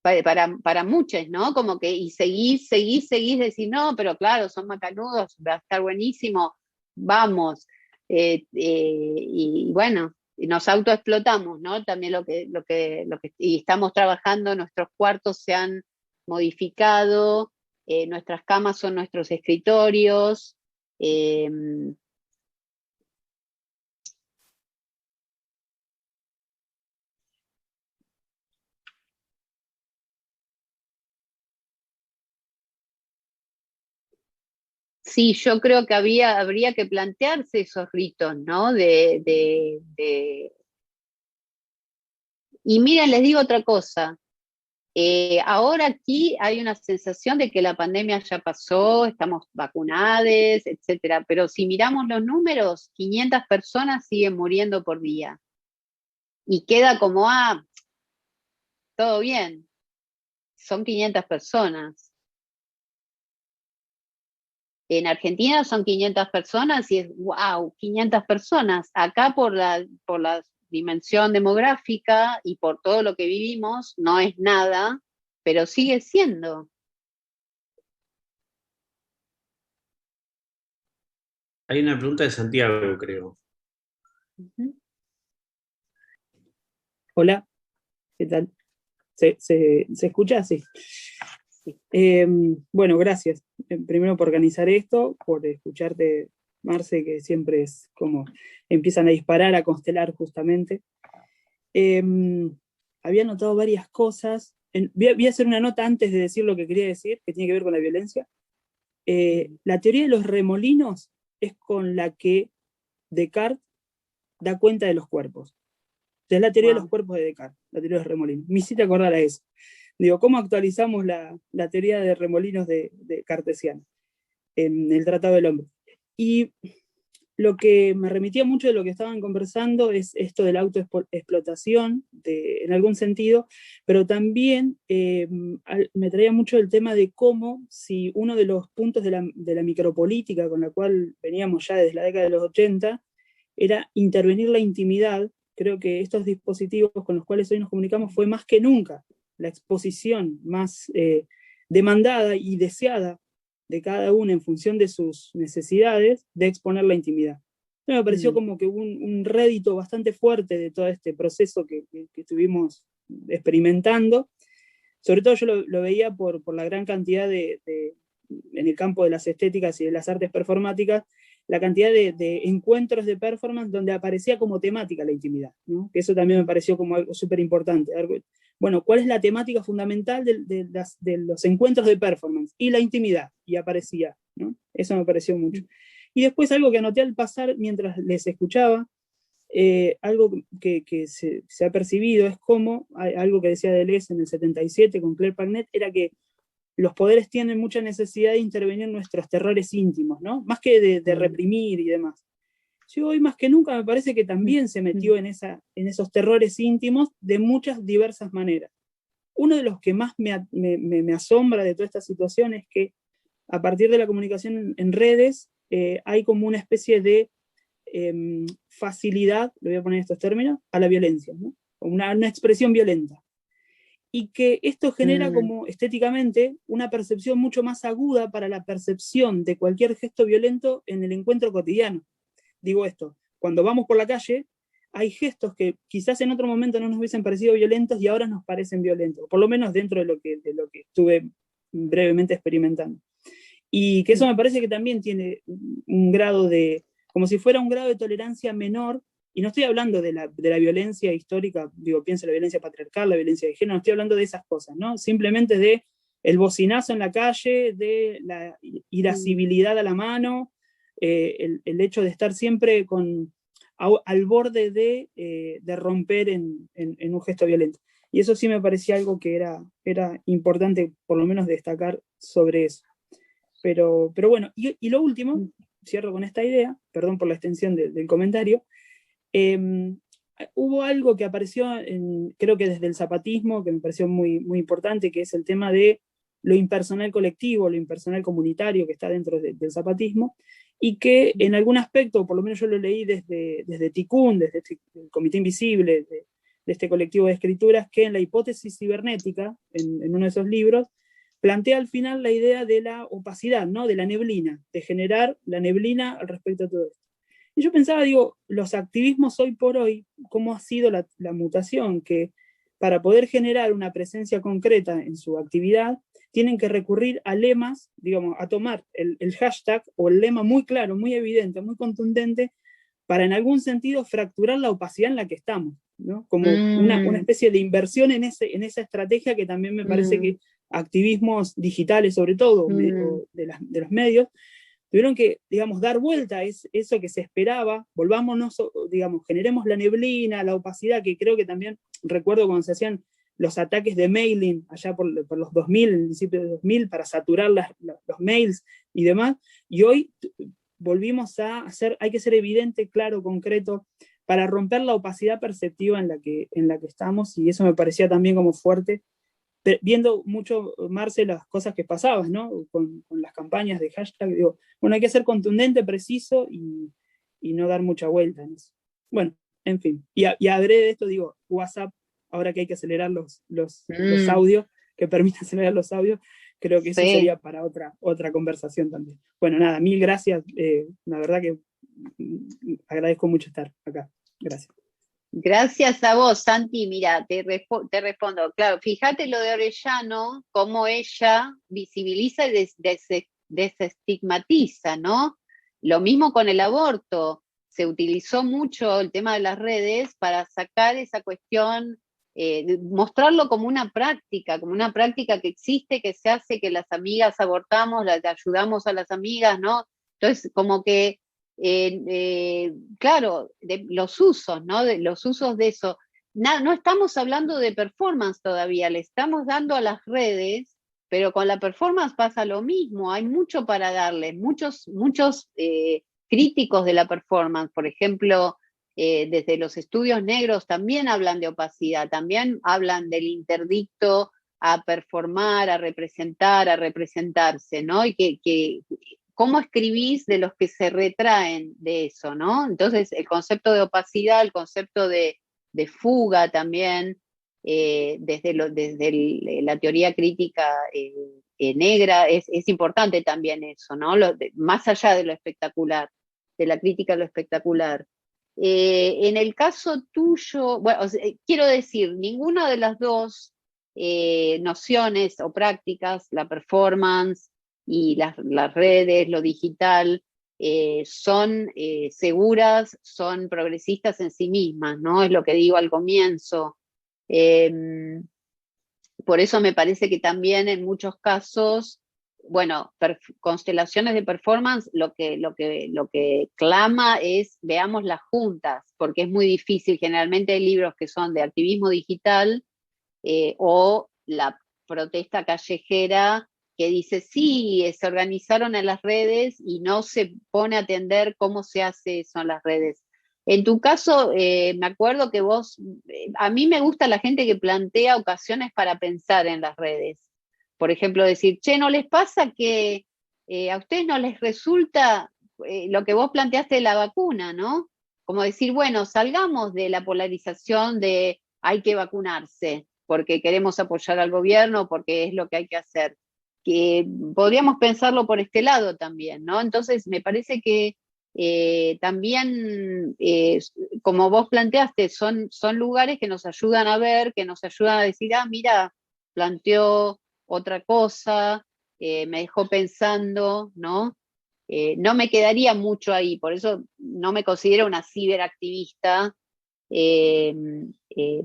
Para muchos, ¿no? Como que, y seguís, decir, no, pero claro, son macanudos, va a estar buenísimo, vamos. Y bueno, nos autoexplotamos, ¿no? También y estamos trabajando, nuestros cuartos se han modificado, nuestras camas son nuestros escritorios. Sí, yo creo que habría que plantearse esos ritos, ¿no? Y miren, les digo otra cosa. Ahora aquí hay una sensación de que la pandemia ya pasó, estamos vacunados, etcétera, pero si miramos los números, 500 personas siguen muriendo por día. Y queda como, todo bien, son 500 personas. En Argentina son 500 personas y es, wow, 500 personas. Acá por la dimensión demográfica y por todo lo que vivimos, no es nada. pero sigue siendo. Hay una pregunta de Santiago, creo. Hola, ¿qué tal? ¿Se escucha? Sí. Bueno, gracias. Primero por organizar esto, por escucharte, Marce, que siempre es como empiezan a disparar, a constelar justamente. Había notado varias cosas. Voy a hacer una nota antes de decir lo que quería decir, que tiene que ver con la violencia. La teoría de los remolinos es con la que Descartes da cuenta de los cuerpos. Es la teoría de los cuerpos de Descartes, la teoría de los remolinos. Me hiciste acordar a eso. Digo, ¿cómo actualizamos la teoría de remolinos de cartesiana en el Tratado del Hombre? Y lo que me remitía mucho de lo que estaban conversando es esto de la autoexplotación, en algún sentido, pero también me traía mucho el tema de cómo, si uno de los puntos de la micropolítica con la cual veníamos ya desde la década de los 80, era intervenir la intimidad. Creo que estos dispositivos con los cuales hoy nos comunicamos fue más que nunca la exposición más demandada y deseada de cada uno en función de sus necesidades, de exponer la intimidad. Me pareció como que hubo un rédito bastante fuerte de todo este proceso que estuvimos experimentando. Sobre todo yo lo veía por la gran cantidad en el campo de las estéticas y de las artes performáticas, la cantidad de encuentros de performance donde aparecía como temática la intimidad, ¿no? Que eso también me pareció como algo súper importante. Bueno, ¿cuál es la temática fundamental de los encuentros de performance? Y la intimidad, y aparecía, ¿no? Eso me pareció mucho. Y después algo que anoté al pasar mientras les escuchaba, algo que se ha percibido es como, algo que decía Deleuze en el 77 con Claire Pagnet, era que los poderes tienen mucha necesidad de intervenir en nuestros terrores íntimos, ¿no? Más que de reprimir y demás. Yo hoy más que nunca me parece que también se metió en esos terrores íntimos de muchas diversas maneras. Uno de los que más me asombra de toda esta situación es que a partir de la comunicación en redes hay como una especie de facilidad, le voy a poner estos términos, a la violencia, ¿no? Una expresión violenta. Y que esto genera como estéticamente una percepción mucho más aguda para la percepción de cualquier gesto violento en el encuentro cotidiano. Digo esto, cuando vamos por la calle, hay gestos que quizás en otro momento no nos hubiesen parecido violentos y ahora nos parecen violentos, por lo menos dentro de lo que estuve brevemente experimentando. Y que eso me parece que también tiene un grado como si fuera un grado de tolerancia menor. Y no estoy hablando de la violencia histórica, pienso en la violencia patriarcal, la violencia de género, no estoy hablando de esas cosas, ¿no? Simplemente de el bocinazo en la calle, de la irascibilidad a la mano, el hecho de estar siempre al borde de romper en un gesto violento. Y eso sí me parecía algo que era importante, por lo menos, destacar sobre eso. Pero bueno, y lo último, cierro con esta idea, perdón por la extensión del comentario. Hubo algo que apareció, creo que desde el zapatismo, que me pareció muy, muy importante, que es el tema de lo impersonal colectivo, lo impersonal comunitario que está dentro del zapatismo, y que en algún aspecto, por lo menos yo lo leí desde Tikkun, desde el Comité Invisible, de este colectivo de escrituras, que en la hipótesis cibernética, en uno de esos libros, plantea al final la idea de la opacidad, ¿no? De la neblina, de generar la neblina al respecto a todo esto. Y yo pensaba, los activismos hoy por hoy, ¿cómo ha sido la mutación? Que para poder generar una presencia concreta en su actividad, tienen que recurrir a lemas, a tomar el hashtag o el lema muy claro, muy evidente, muy contundente, para en algún sentido fracturar la opacidad en la que estamos, ¿no? Como una especie de inversión en esa estrategia que también me parece que activismos digitales, sobre todo, de los medios, tuvieron que, dar vuelta a eso que se esperaba, volvámonos, generemos la neblina, la opacidad, que creo que también recuerdo cuando se hacían los ataques de mailing allá por los 2000, en el principio de 2000, para saturar los mails y demás, y hoy volvimos hay que ser evidente, claro, concreto, para romper la opacidad perceptiva en la que estamos, y eso me parecía también como fuerte, viendo mucho, Marce, las cosas que pasaban, ¿no? Con las campañas de hashtag, bueno, hay que ser contundente, preciso y no dar mucha vuelta en eso. Bueno, en fin. Y adrede de esto, WhatsApp, ahora que hay que acelerar los audios, que permita acelerar los audios, creo que eso Sí. sería para otra conversación también. Bueno, nada, mil gracias. La verdad que agradezco mucho estar acá. Gracias. Gracias a vos, Santi. Mira, te respondo. Claro, fíjate lo de Orellano, cómo ella visibiliza y desestigmatiza, ¿no? Lo mismo con el aborto. Se utilizó mucho el tema de las redes para sacar esa cuestión, mostrarlo como una práctica que existe, que se hace, que las amigas abortamos, las ayudamos a las amigas, ¿no? Entonces, como que claro, de los usos, ¿no? De los usos de eso. No estamos hablando de performance todavía, le estamos dando a las redes, pero con la performance pasa lo mismo, hay mucho para darle, muchos críticos de la performance, por ejemplo, desde los estudios negros también hablan de opacidad, también hablan del interdicto a performar, a representar, a representarse, ¿no? Y que cómo escribís de los que se retraen de eso, ¿no? Entonces, el concepto de opacidad, el concepto de fuga también, desde la teoría crítica negra, es importante también eso, ¿no? Más allá de lo espectacular, de la crítica a lo espectacular. En el caso tuyo, bueno, o sea, quiero decir, ninguna de las dos nociones o prácticas, la performance y las redes, lo digital, son seguras, son progresistas en sí mismas, ¿no? Es lo que digo al comienzo. Por eso me parece que también en muchos casos, bueno, constelaciones de performance, lo que clama es veámoslas juntas, porque es muy difícil. Generalmente hay libros que son de activismo digital o la protesta callejera que dice, sí, se organizaron en las redes y no se pone a atender cómo se hace eso en las redes. En tu caso, me acuerdo que vos, a mí me gusta la gente que plantea ocasiones para pensar en las redes. Por ejemplo, decir, che, ¿no les pasa que a ustedes no les resulta lo que vos planteaste de la vacuna, ¿no? Como decir, bueno, salgamos de la polarización de hay que vacunarse porque queremos apoyar al gobierno, porque es lo que hay que hacer. Que podríamos pensarlo por este lado también, ¿no? Entonces, me parece que también, como vos planteaste, son lugares que nos ayudan a ver, que nos ayudan a decir, ah, mira, planteó otra cosa, me dejó pensando, ¿no? No me quedaría mucho ahí, por eso no me considero una ciberactivista,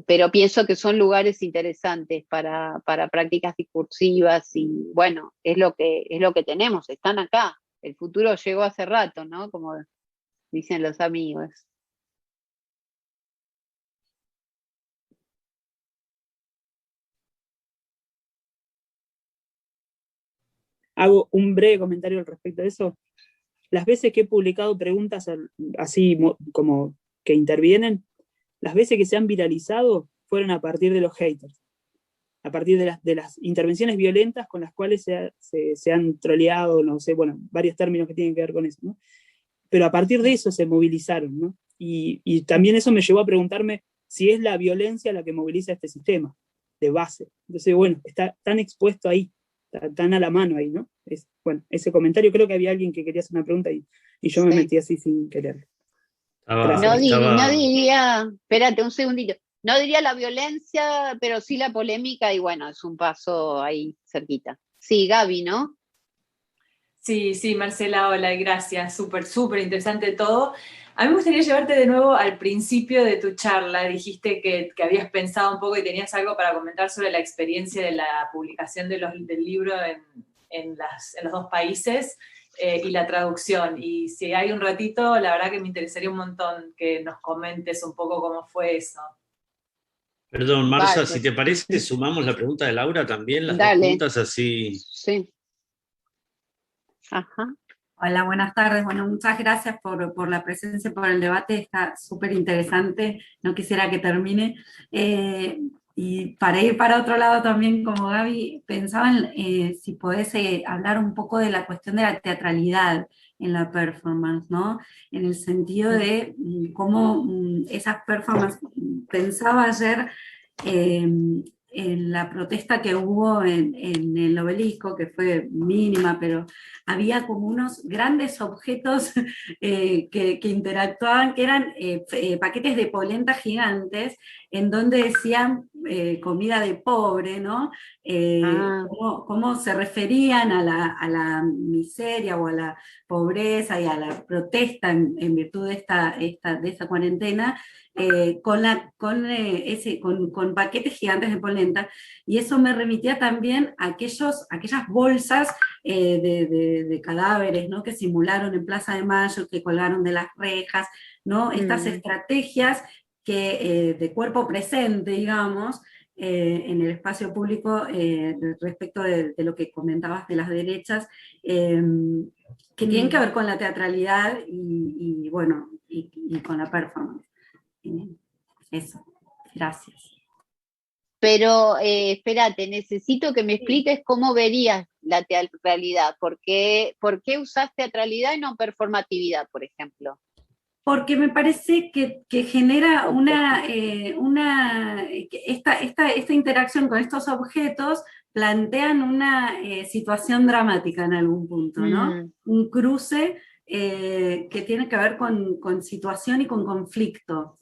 pero pienso que son lugares interesantes para prácticas discursivas y bueno, es lo que tenemos, están acá. El futuro llegó hace rato, ¿no? Como dicen los amigos. Hago un breve comentario al respecto de eso. Las veces que he publicado preguntas así como que intervienen, las veces que se han viralizado fueron a partir de los haters, a partir de las intervenciones violentas con las cuales se han troleado, no sé, bueno, varios términos que tienen que ver con eso, ¿no? Pero a partir de eso se movilizaron, ¿no? Y también eso me llevó a preguntarme si es la violencia la que moviliza este sistema de base. Entonces, bueno, está tan expuesto ahí, está tan a la mano ahí, ¿no? Bueno, ese comentario, creo que había alguien que quería hacer una pregunta y yo me metí así sin querer. No diría, espérate un segundito, no diría la violencia, pero sí la polémica y bueno, es un paso ahí cerquita. Sí, Gaby, ¿no? Sí, Marcela, hola, gracias, súper interesante todo. A mí me gustaría llevarte de nuevo al principio de tu charla. Dijiste que habías pensado un poco y tenías algo para comentar sobre la experiencia de la publicación del libro en los dos países y la traducción. Y si hay un ratito, la verdad que me interesaría un montón que nos comentes un poco cómo fue eso. Perdón, Marcia, si te parece, sumamos la pregunta de Laura también, las dos preguntas así. Sí. Ajá. Hola, buenas tardes. Bueno, muchas gracias por la presencia, por el debate. Está súper interesante. No quisiera que termine. Y para ir para otro lado también, como Gaby, pensaba si podés hablar un poco de la cuestión de la teatralidad en la performance, ¿no? En el sentido de cómo esas performances, pensaba ayer la protesta que hubo en el Obelisco, que fue mínima, pero había como unos grandes objetos que interactuaban, que eran paquetes de polenta gigantes, en donde decían comida de pobre, ¿no? Cómo se referían a la miseria o a la pobreza y a la protesta en virtud de esa cuarentena, con paquetes gigantes de polenta, y eso me remitía también a aquellas bolsas de cadáveres, ¿no? Que simularon en Plaza de Mayo, que colgaron de las rejas, ¿no? Estas estrategias de cuerpo presente, digamos, en el espacio público, respecto de lo que comentabas de las derechas, que tienen que ver con la teatralidad y bueno, y con la performance. Eso, gracias. Pero espérate, necesito que me expliques cómo verías la teatralidad. ¿Por qué usas teatralidad y no performatividad, por ejemplo? Porque me parece que genera esta interacción con estos objetos, plantean una situación dramática en algún punto, ¿no? Un cruce que tiene que ver con situación y con conflicto.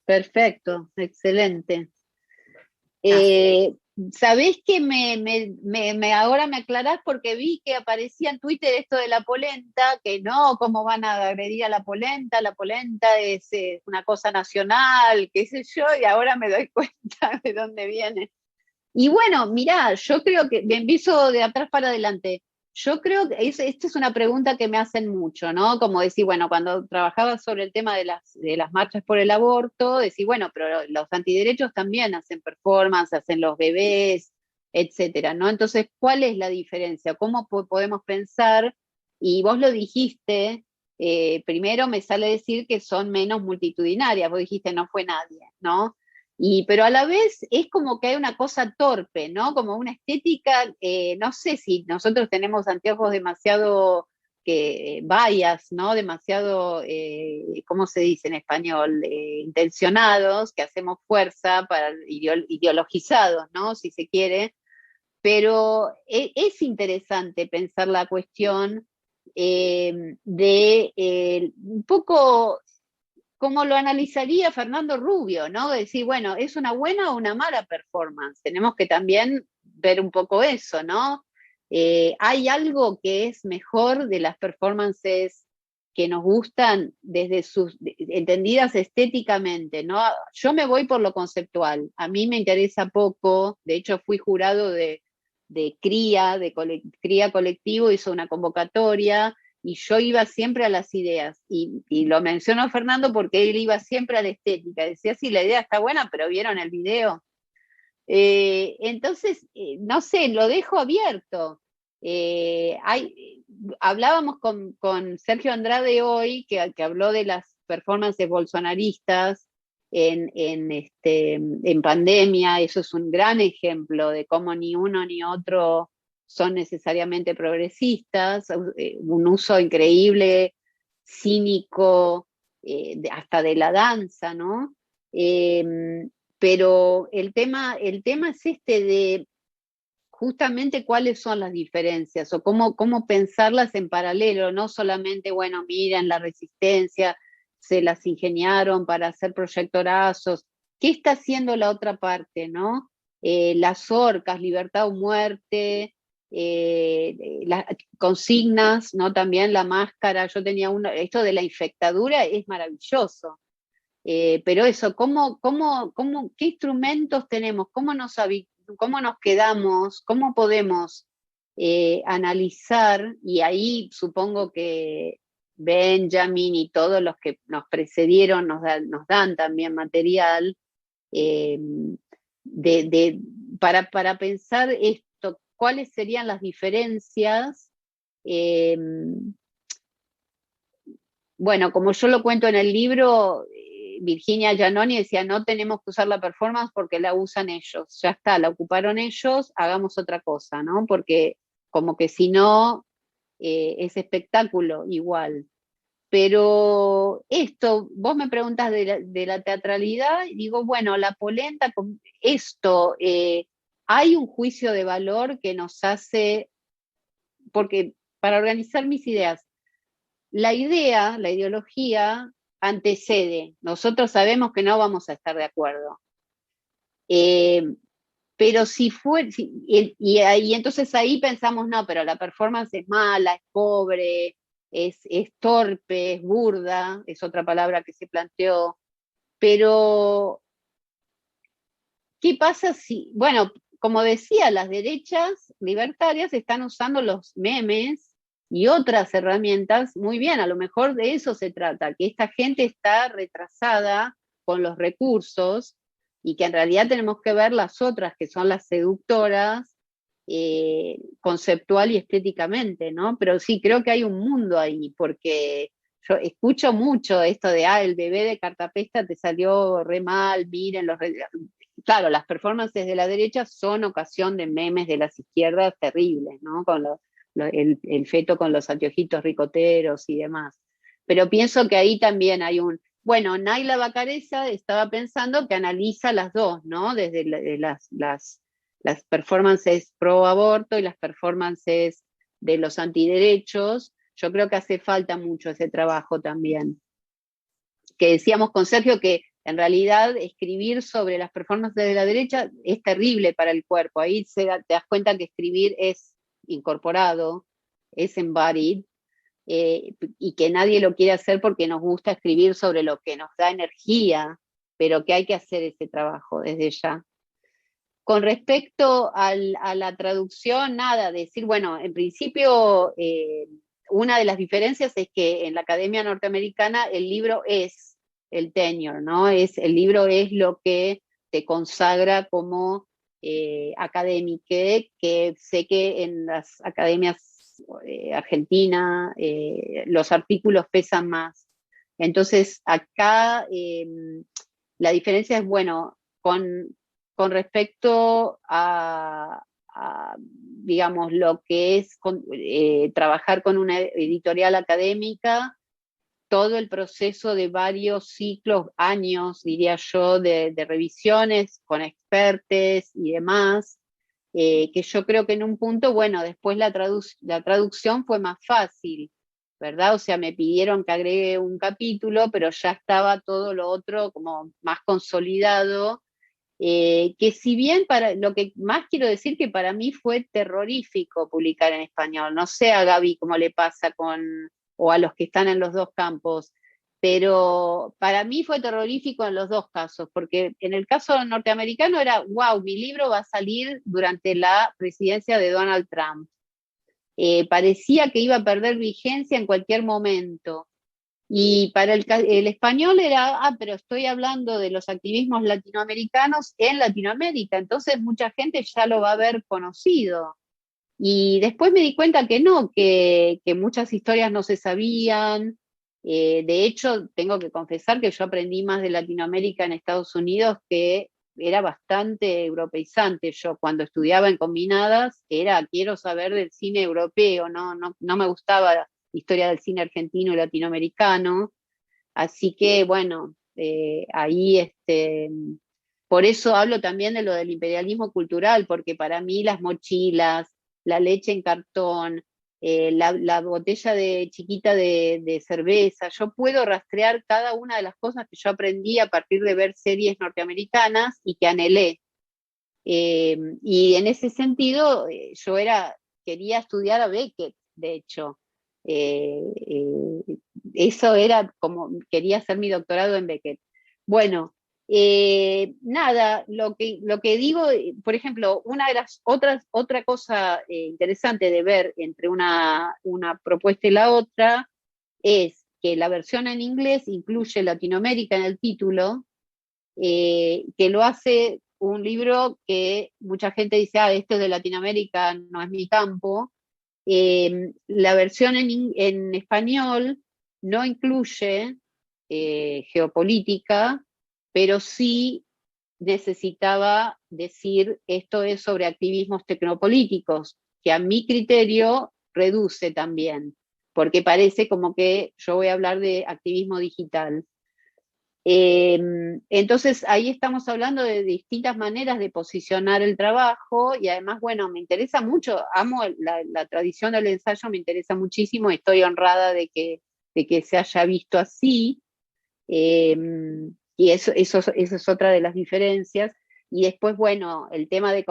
Perfecto, excelente. ¿Sabés que ahora me aclarás? Porque vi que aparecía en Twitter esto de la polenta, que no, ¿cómo van a agredir a la polenta? La polenta es una cosa nacional, qué sé yo, y ahora me doy cuenta de dónde viene. Y bueno, mirá, yo creo que, me empiezo de atrás para adelante. Yo creo que esta es una pregunta que me hacen mucho, ¿no? Como decir, bueno, cuando trabajaba sobre el tema de las marchas por el aborto, decir, bueno, pero los antiderechos también hacen performance, hacen los bebés, etcétera, ¿no? Entonces, ¿cuál es la diferencia? ¿Cómo podemos pensar? Y vos lo dijiste, primero me sale decir que son menos multitudinarias, vos dijiste no fue nadie, ¿no? Pero a la vez es como que hay una cosa torpe, ¿no? Como una estética, no sé si nosotros tenemos anteojos demasiado bias, ¿no? Demasiado, ¿cómo se dice en español? Intencionados, que hacemos fuerza para ideologizados, ¿no? Si se quiere. Pero es interesante pensar la cuestión de un poco como lo analizaría Fernando Rubio, ¿no? Decir, bueno, ¿es una buena o una mala performance? Tenemos que también ver un poco eso, ¿no? ¿Hay algo que es mejor de las performances que nos gustan desde sus entendidas estéticamente, ¿no? Yo me voy por lo conceptual, a mí me interesa poco, de hecho fui jurado de CRIA Colectivo, hizo una convocatoria, y yo iba siempre a las ideas, y lo mencionó Fernando porque él iba siempre a la estética, decía, sí, la idea está buena, pero ¿vieron el video? Entonces, no sé, lo dejo abierto. Hablábamos con Sergio Andrade hoy, que habló de las performances bolsonaristas en pandemia. Eso es un gran ejemplo de cómo ni uno ni otro son necesariamente progresistas, un uso increíble, cínico, hasta de la danza, ¿no? Pero el tema es de justamente cuáles son las diferencias o cómo pensarlas en paralelo, no solamente, bueno, miren la resistencia, se las ingeniaron para hacer proyectorazos. ¿Qué está haciendo la otra parte, no? Las orcas, libertad o muerte, las consignas, ¿no? También la máscara. Yo tenía esto de la infectadura es maravilloso. Pero eso, ¿qué instrumentos tenemos? ¿Cómo nos quedamos? ¿Cómo podemos analizar? Y ahí supongo que Benjamin y todos los que nos precedieron nos dan también material para pensar esto, cuáles serían las diferencias. Bueno, como yo lo cuento en el libro, Virginia Giannoni decía, no tenemos que usar la performance porque la usan ellos, ya está, la ocuparon ellos, hagamos otra cosa, ¿no? Porque como que si no, es espectáculo igual. Pero esto, vos me preguntas de la teatralidad, y digo, bueno, la polenta, con esto, hay un juicio de valor que nos hace, porque para organizar mis ideas, la idea, la ideología, antecede. Nosotros sabemos que no vamos a estar de acuerdo. Pero si fue, y entonces ahí pensamos, no, pero la performance es mala, es pobre, es torpe, es burda, es otra palabra que se planteó. Pero, ¿qué pasa si, bueno, como decía, las derechas libertarias están usando los memes y otras herramientas muy bien? A lo mejor de eso se trata, que esta gente está retrasada con los recursos y que en realidad tenemos que ver las otras, que son las seductoras, conceptual y estéticamente, ¿no? Pero sí, creo que hay un mundo ahí, porque yo escucho mucho esto de, el bebé de Cartapesta te salió re mal, miren los... Claro, las performances de la derecha son ocasión de memes de las izquierdas terribles, ¿no? Con el feto con los anteojitos ricoteros y demás. Pero pienso que ahí también hay un... Bueno, Naila Bacareza estaba pensando que analiza las dos, ¿no? Desde las performances pro aborto y las performances de los antiderechos. Yo creo que hace falta mucho ese trabajo también. Que decíamos con Sergio que en realidad escribir sobre las performances de la derecha es terrible para el cuerpo. Ahí te das cuenta que escribir es incorporado, es embodied, y que nadie lo quiere hacer porque nos gusta escribir sobre lo que nos da energía, pero que hay que hacer ese trabajo desde ya. Con respecto a la traducción, nada, decir, bueno, en principio, una de las diferencias es que en la Academia Norteamericana el libro es el tenure, ¿no? El libro es lo que te consagra como académica, que sé que en las academias argentinas los artículos pesan más. Entonces, acá la diferencia es, bueno, con respecto a, digamos, lo que es trabajar con una editorial académica, todo el proceso de varios ciclos, años, diría yo, de revisiones con expertos y demás, que yo creo que en un punto, bueno, después la traducción fue más fácil, ¿verdad? O sea, me pidieron que agregue un capítulo, pero ya estaba todo lo otro como más consolidado. Que si bien lo que más quiero decir que para mí fue terrorífico publicar en español, no sé a Gaby cómo le pasa o a los que están en los dos campos, pero para mí fue terrorífico en los dos casos, porque en el caso norteamericano era, wow, mi libro va a salir durante la presidencia de Donald Trump. Parecía que iba a perder vigencia en cualquier momento. Y para el español era, pero estoy hablando de los activismos latinoamericanos en Latinoamérica, entonces mucha gente ya lo va a haber conocido. Y después me di cuenta que no, que muchas historias no se sabían. De hecho, tengo que confesar que yo aprendí más de Latinoamérica en Estados Unidos, que era bastante europeizante. Yo cuando estudiaba en combinadas quiero saber del cine europeo, no me gustaba historia del cine argentino y latinoamericano, así que bueno, ahí por eso hablo también de lo del imperialismo cultural, porque para mí las mochilas, la leche en cartón, la botella chiquita de cerveza, yo puedo rastrear cada una de las cosas que yo aprendí a partir de ver series norteamericanas y que anhelé. Y en ese sentido, yo quería estudiar a Beckett, de hecho. Eso era como, quería hacer mi doctorado en Beckett. Bueno, nada, lo que digo, por ejemplo, una de las otra cosa interesante de ver entre una propuesta y la otra es que la versión en inglés incluye Latinoamérica en el título, que lo hace un libro que mucha gente dice, esto es de Latinoamérica, no es mi campo. La versión en español no incluye geopolítica, pero sí necesitaba decir esto es sobre activismos tecnopolíticos, que a mi criterio reduce también. porque parece como que yo voy a hablar de activismo digital. Entonces ahí estamos hablando de distintas maneras de posicionar el trabajo, y además, bueno, me interesa mucho, amo la tradición del ensayo, me interesa muchísimo, estoy honrada de que se haya visto así, y eso es otra de las diferencias. Y después, bueno, el tema de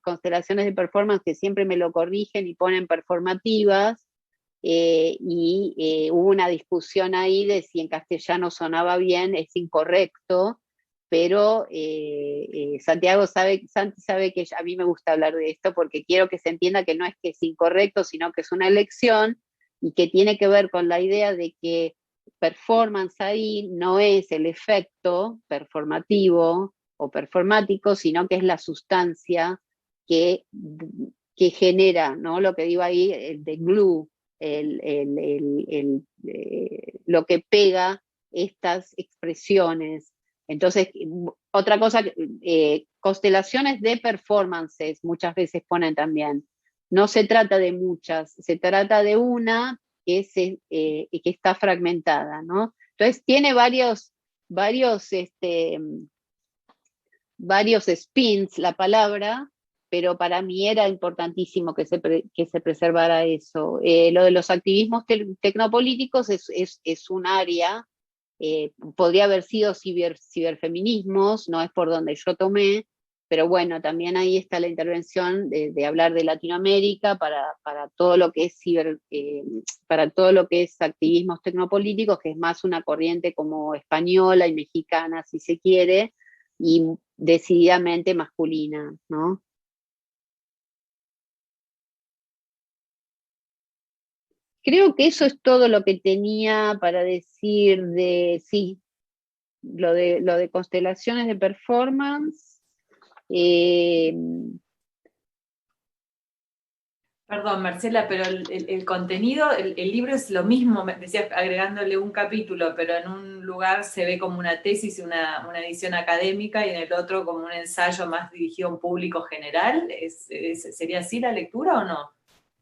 constelaciones de performance, que siempre me lo corrigen y ponen performativas, hubo una discusión ahí de si en castellano sonaba bien, es incorrecto, pero Santi sabe que a mí me gusta hablar de esto porque quiero que se entienda que no es que es incorrecto, sino que es una elección, y que tiene que ver con la idea de que performance ahí no es el efecto performativo o performático, sino que es la sustancia que genera, ¿no? Lo que digo ahí, el de glue, lo que pega estas expresiones. Entonces, otra cosa, constelaciones de performances muchas veces ponen también. No se trata de muchas, se trata de una que está fragmentada, ¿no? Entonces tiene varios spins la palabra, pero para mí era importantísimo que se preservara eso. Lo de los activismos tecnopolíticos es un área, podría haber sido ciberfeminismos, no es por donde yo tomé, pero bueno, también ahí está la intervención de hablar de Latinoamérica para todo lo que es para todo lo que es activismos tecnopolíticos, que es más una corriente como española y mexicana, si se quiere, y decididamente masculina, ¿no? Creo que eso es todo lo que tenía para decir sí, lo de constelaciones de performance. Perdón, Marcela, pero el contenido, el libro es lo mismo, me decías, agregándole un capítulo, pero en un lugar se ve como una tesis, una edición académica, y en el otro como un ensayo más dirigido a un público general. ¿Sería así la lectura o no?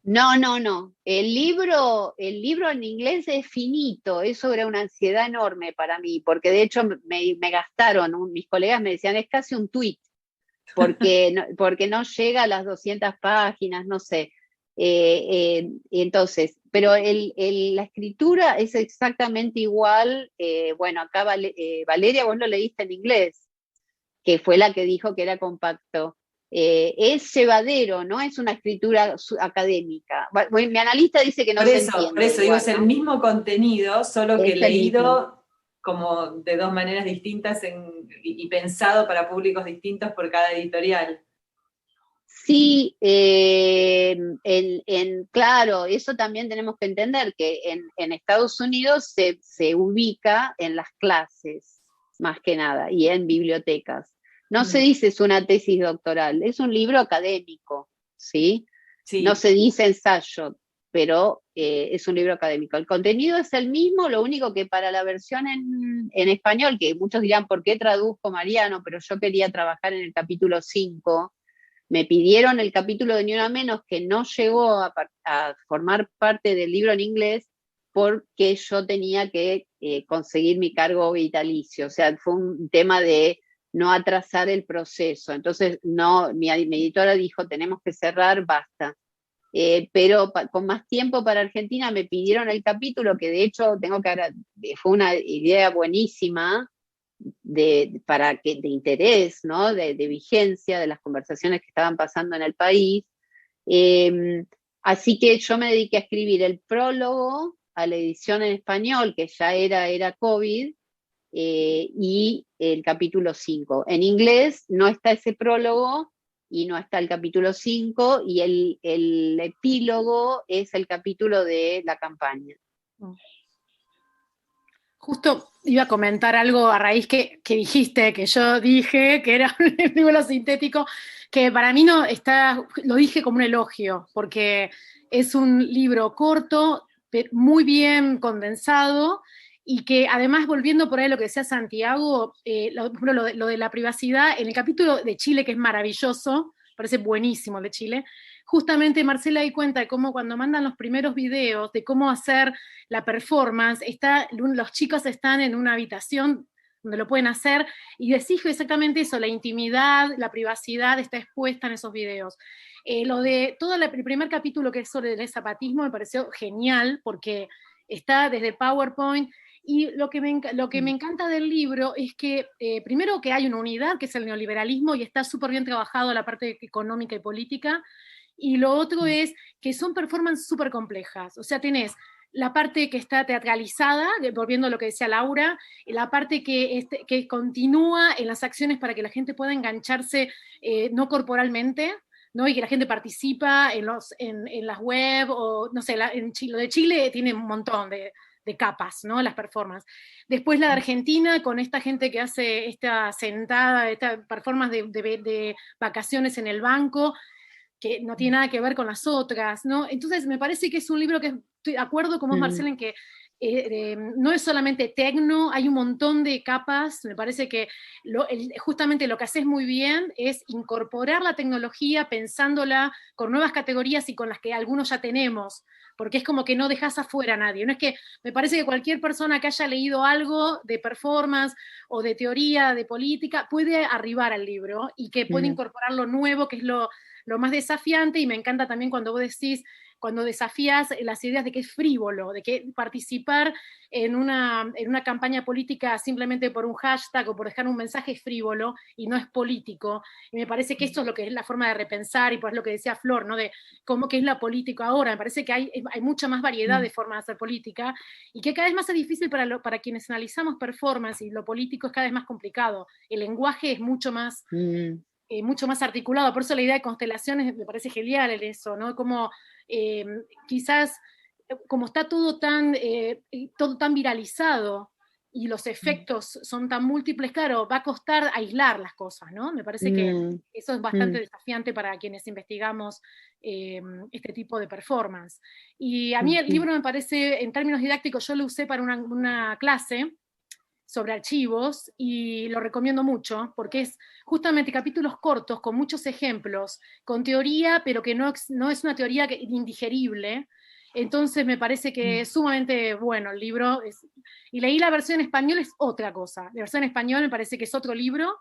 No. El libro en inglés es finito, eso era una ansiedad enorme para mí, porque de hecho me gastaron, mis colegas me decían, es casi un tuit, porque no llega a las 200 páginas, no sé. Entonces, pero la escritura es exactamente igual. Bueno, acá Valeria, vos lo leíste en inglés, que fue la que dijo que era compacto. Es llevadero, no es una escritura académica. Mi analista dice que no se entiende. Por eso digo, es el mismo contenido, solo que leído como de dos maneras distintas y pensado para públicos distintos por cada editorial. Sí, claro, eso también tenemos que entender, que en Estados Unidos se ubica en las clases, más que nada, y en bibliotecas. No se dice es una tesis doctoral, es un libro académico, ¿sí? Sí. No se dice ensayo, pero es un libro académico. El contenido es el mismo, lo único que para la versión en español, que muchos dirán, ¿por qué traduzco, Mariano? Pero yo quería trabajar en el capítulo 5, me pidieron el capítulo de Ni Una Menos, que no llegó a formar parte del libro en inglés, porque yo tenía que conseguir mi cargo vitalicio. O sea, fue un tema de no atrasar el proceso. Entonces, mi editora dijo, tenemos que cerrar, basta. Pero con más tiempo para Argentina me pidieron el capítulo, que de hecho fue una idea buenísima, de interés, ¿no? de vigencia de las conversaciones que estaban pasando en el país. Así que yo me dediqué a escribir el prólogo a la edición en español, que ya era COVID, y el capítulo 5. En inglés no está ese prólogo y no está el capítulo 5, y el epílogo es el capítulo de la campaña. Justo iba a comentar algo a raíz que dijiste, que yo dije que era un libro sintético, que para mí lo dije como un elogio, porque es un libro corto, muy bien condensado, y que además, volviendo por ahí a lo que decía Santiago, por ejemplo, lo de la privacidad, en el capítulo de Chile, que es maravilloso, parece buenísimo el de Chile. Justamente Marcela di cuenta de cómo cuando mandan los primeros videos, de cómo hacer la performance, los chicos están en una habitación donde lo pueden hacer, y decís exactamente eso, la intimidad, la privacidad está expuesta en esos videos. Lo de todo el primer capítulo que es sobre el zapatismo me pareció genial, porque está desde PowerPoint, y lo que me encanta del libro es que, primero que hay una unidad, que es el neoliberalismo, y está súper bien trabajado la parte económica y política, y lo otro es que son performances súper complejas, o sea, tenés la parte que está teatralizada, volviendo a lo que decía Laura, la parte que continúa en las acciones para que la gente pueda engancharse no corporalmente, ¿no? Y que la gente participa en las web, o no sé, lo de Chile tiene un montón de capas, ¿no? Las performances. Después la de Argentina, con esta gente que hace esta sentada, esta performance de vacaciones en el banco, que no tiene nada que ver con las otras, ¿no? Entonces me parece que es un libro que estoy de acuerdo con vos, Marcela, en que no es solamente tecno, hay un montón de capas. Me parece que justamente lo que haces muy bien es incorporar la tecnología pensándola con nuevas categorías y con las que algunos ya tenemos, porque es como que no dejas afuera a nadie. No es que, me parece que cualquier persona que haya leído algo de performance o de teoría, de política, puede arribar al libro y que puede incorporar lo nuevo, que es lo más desafiante. Y me encanta también cuando vos decís, cuando desafías las ideas de que es frívolo, de que participar en una campaña política simplemente por un hashtag o por dejar un mensaje es frívolo y no es político. Y me parece que esto es lo que es la forma de repensar, y pues lo que decía Flor, ¿no? De cómo que es la política ahora. Me parece que hay mucha más variedad de formas de hacer política, y que cada vez más es difícil para quienes analizamos performance, y lo político es cada vez más complicado. El lenguaje es mucho más articulado. Por eso la idea de constelaciones me parece genial en eso, ¿no? Como quizás, como está todo tan viralizado y los efectos son tan múltiples, claro, va a costar aislar las cosas, ¿no? Me parece que eso es bastante desafiante para quienes investigamos este tipo de performance. Y a mí el libro me parece, en términos didácticos, yo lo usé para una clase sobre archivos, y lo recomiendo mucho, porque es justamente capítulos cortos, con muchos ejemplos, con teoría, pero que no es una teoría indigerible. Entonces me parece que es sumamente bueno el libro. Y leí la versión en español, es otra cosa. La versión en español me parece que es otro libro.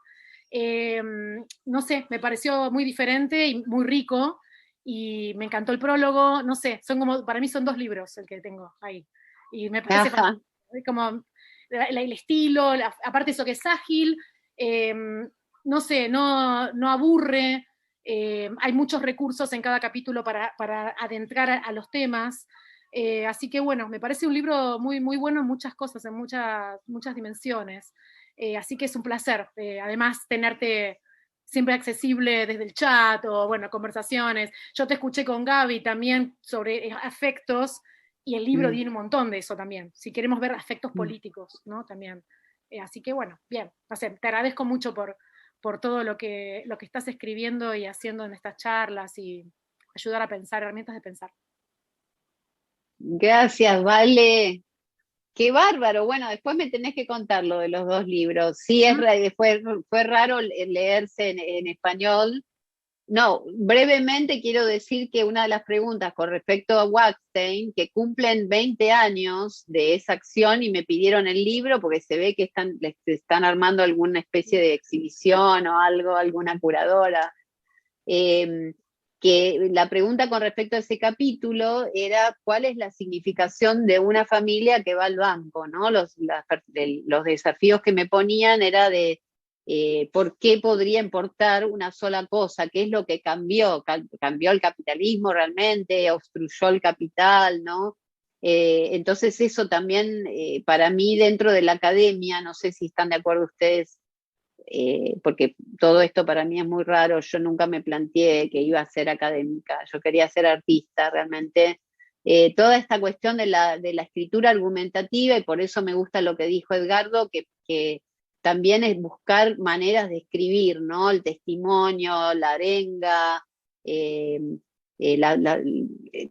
No sé, me pareció muy diferente y muy rico, y me encantó el prólogo. No sé, para mí son dos libros el que tengo ahí. Y me parece como el estilo, aparte eso que es ágil, no sé, no aburre, hay muchos recursos en cada capítulo para adentrar a los temas, así que bueno, me parece un libro muy, muy bueno en muchas cosas, en muchas dimensiones, así que es un placer, además tenerte siempre accesible desde el chat, o bueno, conversaciones. Yo te escuché con Gaby también sobre afectos, y el libro tiene un montón de eso también, si queremos ver aspectos políticos, ¿no? También. Así que bueno, bien, te agradezco mucho por todo lo que estás escribiendo y haciendo en estas charlas, y ayudar a pensar, herramientas de pensar. Gracias, Vale. Qué bárbaro. Bueno, después me tenés que contar lo de los dos libros. Sí, fue raro leerse en español. No, brevemente quiero decir que una de las preguntas con respecto a Waxstein, que cumplen 20 años de esa acción y me pidieron el libro porque se ve que están armando alguna especie de exhibición o algo, alguna curadora, que la pregunta con respecto a ese capítulo era cuál es la significación de una familia que va al banco, ¿no? Los desafíos que me ponían era de ¿por qué podría importar una sola cosa? ¿Qué es lo que cambió? ¿Cambió el capitalismo realmente? ¿Obstruyó el capital? ¿No? Entonces eso también, para mí, dentro de la academia, no sé si están de acuerdo ustedes, porque todo esto para mí es muy raro. Yo nunca me planteé que iba a ser académica, yo quería ser artista realmente. Toda esta cuestión de la escritura argumentativa, y por eso me gusta lo que dijo Edgardo, que también es buscar maneras de escribir, ¿no? El testimonio, la arenga,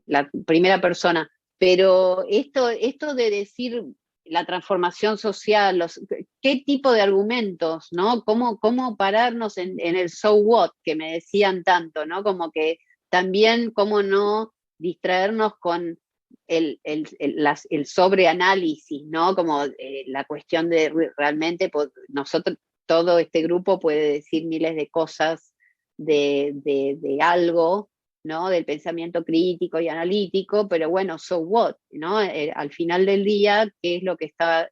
la primera persona. Pero esto de decir la transformación social, qué tipo de argumentos, ¿no? ¿Cómo pararnos en el so what, que me decían tanto, ¿no? Como que también cómo no distraernos con el sobreanálisis, ¿no? Como la cuestión de realmente, nosotros, todo este grupo puede decir miles de cosas de algo, ¿no? Del pensamiento crítico y analítico, pero bueno, so what, ¿no? Al final del día, ¿qué es lo que está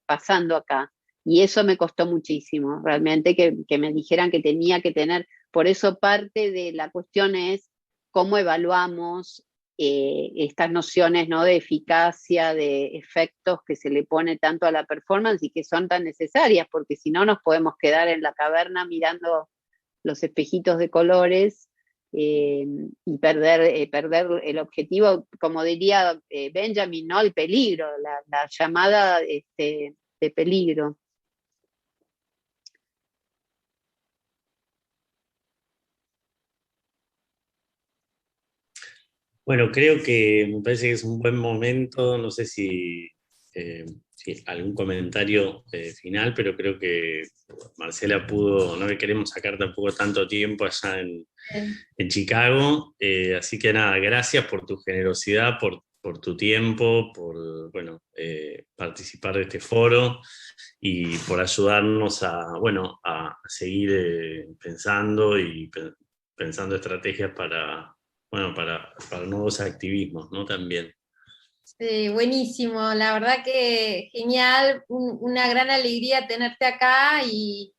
pasando acá? Y eso me costó muchísimo, realmente, que me dijeran que tenía que tener. Por eso parte de la cuestión es cómo evaluamos estas nociones, ¿no? De eficacia, de efectos que se le pone tanto a la performance y que son tan necesarias, porque si no nos podemos quedar en la caverna mirando los espejitos de colores y perder el objetivo, como diría Benjamin, ¿no? El peligro, la llamada de peligro. Bueno, creo que me parece que es un buen momento, no sé si algún comentario final, pero creo que Marcela pudo, no le queremos sacar tampoco tanto tiempo allá en Chicago, así que nada, gracias por tu generosidad, por tu tiempo, por participar de este foro y por ayudarnos a seguir pensando y pensando estrategias para nuevos activismos, ¿no? También. Sí, buenísimo, la verdad que genial, una gran alegría tenerte acá y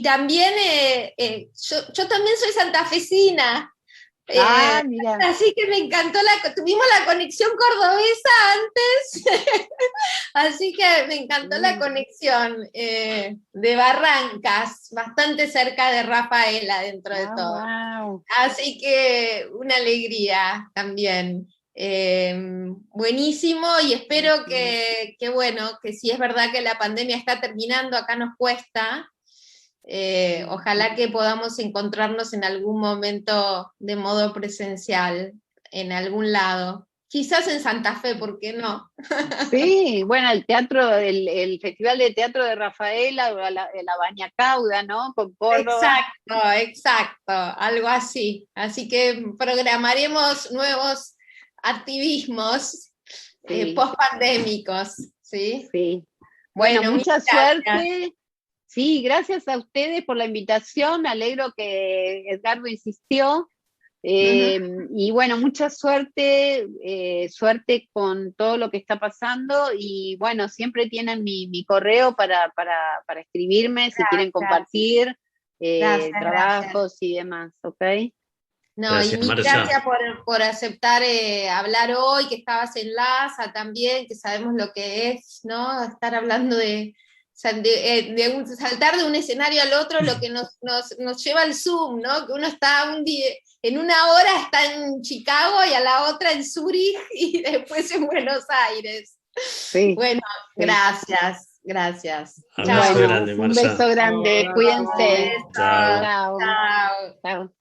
también yo también soy santafesina. Mira. Así que me encantó, tuvimos la conexión cordobesa antes, así que me encantó la conexión de Barrancas, bastante cerca de Rafaela dentro de todo. Wow. Así que una alegría también. Buenísimo, y espero que si es verdad que la pandemia está terminando, acá nos cuesta. Ojalá que podamos encontrarnos en algún momento de modo presencial, en algún lado. Quizás en Santa Fe, ¿por qué no? Sí, bueno, el Festival de Teatro de Rafaela, la Bañacauda, ¿no? Con Córdoba. Exacto, algo así. Así que programaremos nuevos activismos post-pandémicos, ¿sí? Sí. Bueno, mucha gracias. suerte. Sí, gracias a ustedes por la invitación. Me alegro que Edgardo insistió. Y bueno, mucha suerte, suerte con todo lo que está pasando. Y bueno, siempre tienen mi correo para escribirme si quieren compartir trabajos y demás, ¿ok? No, Gracias, y Marcia. gracias por aceptar hablar hoy, que estabas en LASA también, que sabemos lo que es, ¿no? Estar hablando de saltar de un escenario al otro, lo que nos lleva al Zoom, ¿no? Que uno está en una hora está en Chicago y a la otra en Zúrich y después en Buenos Aires. Sí. Bueno, gracias. Abrazo Bueno, grande, un Marcia. beso grande, cuídense. Chao. Chao. Chao. Chao.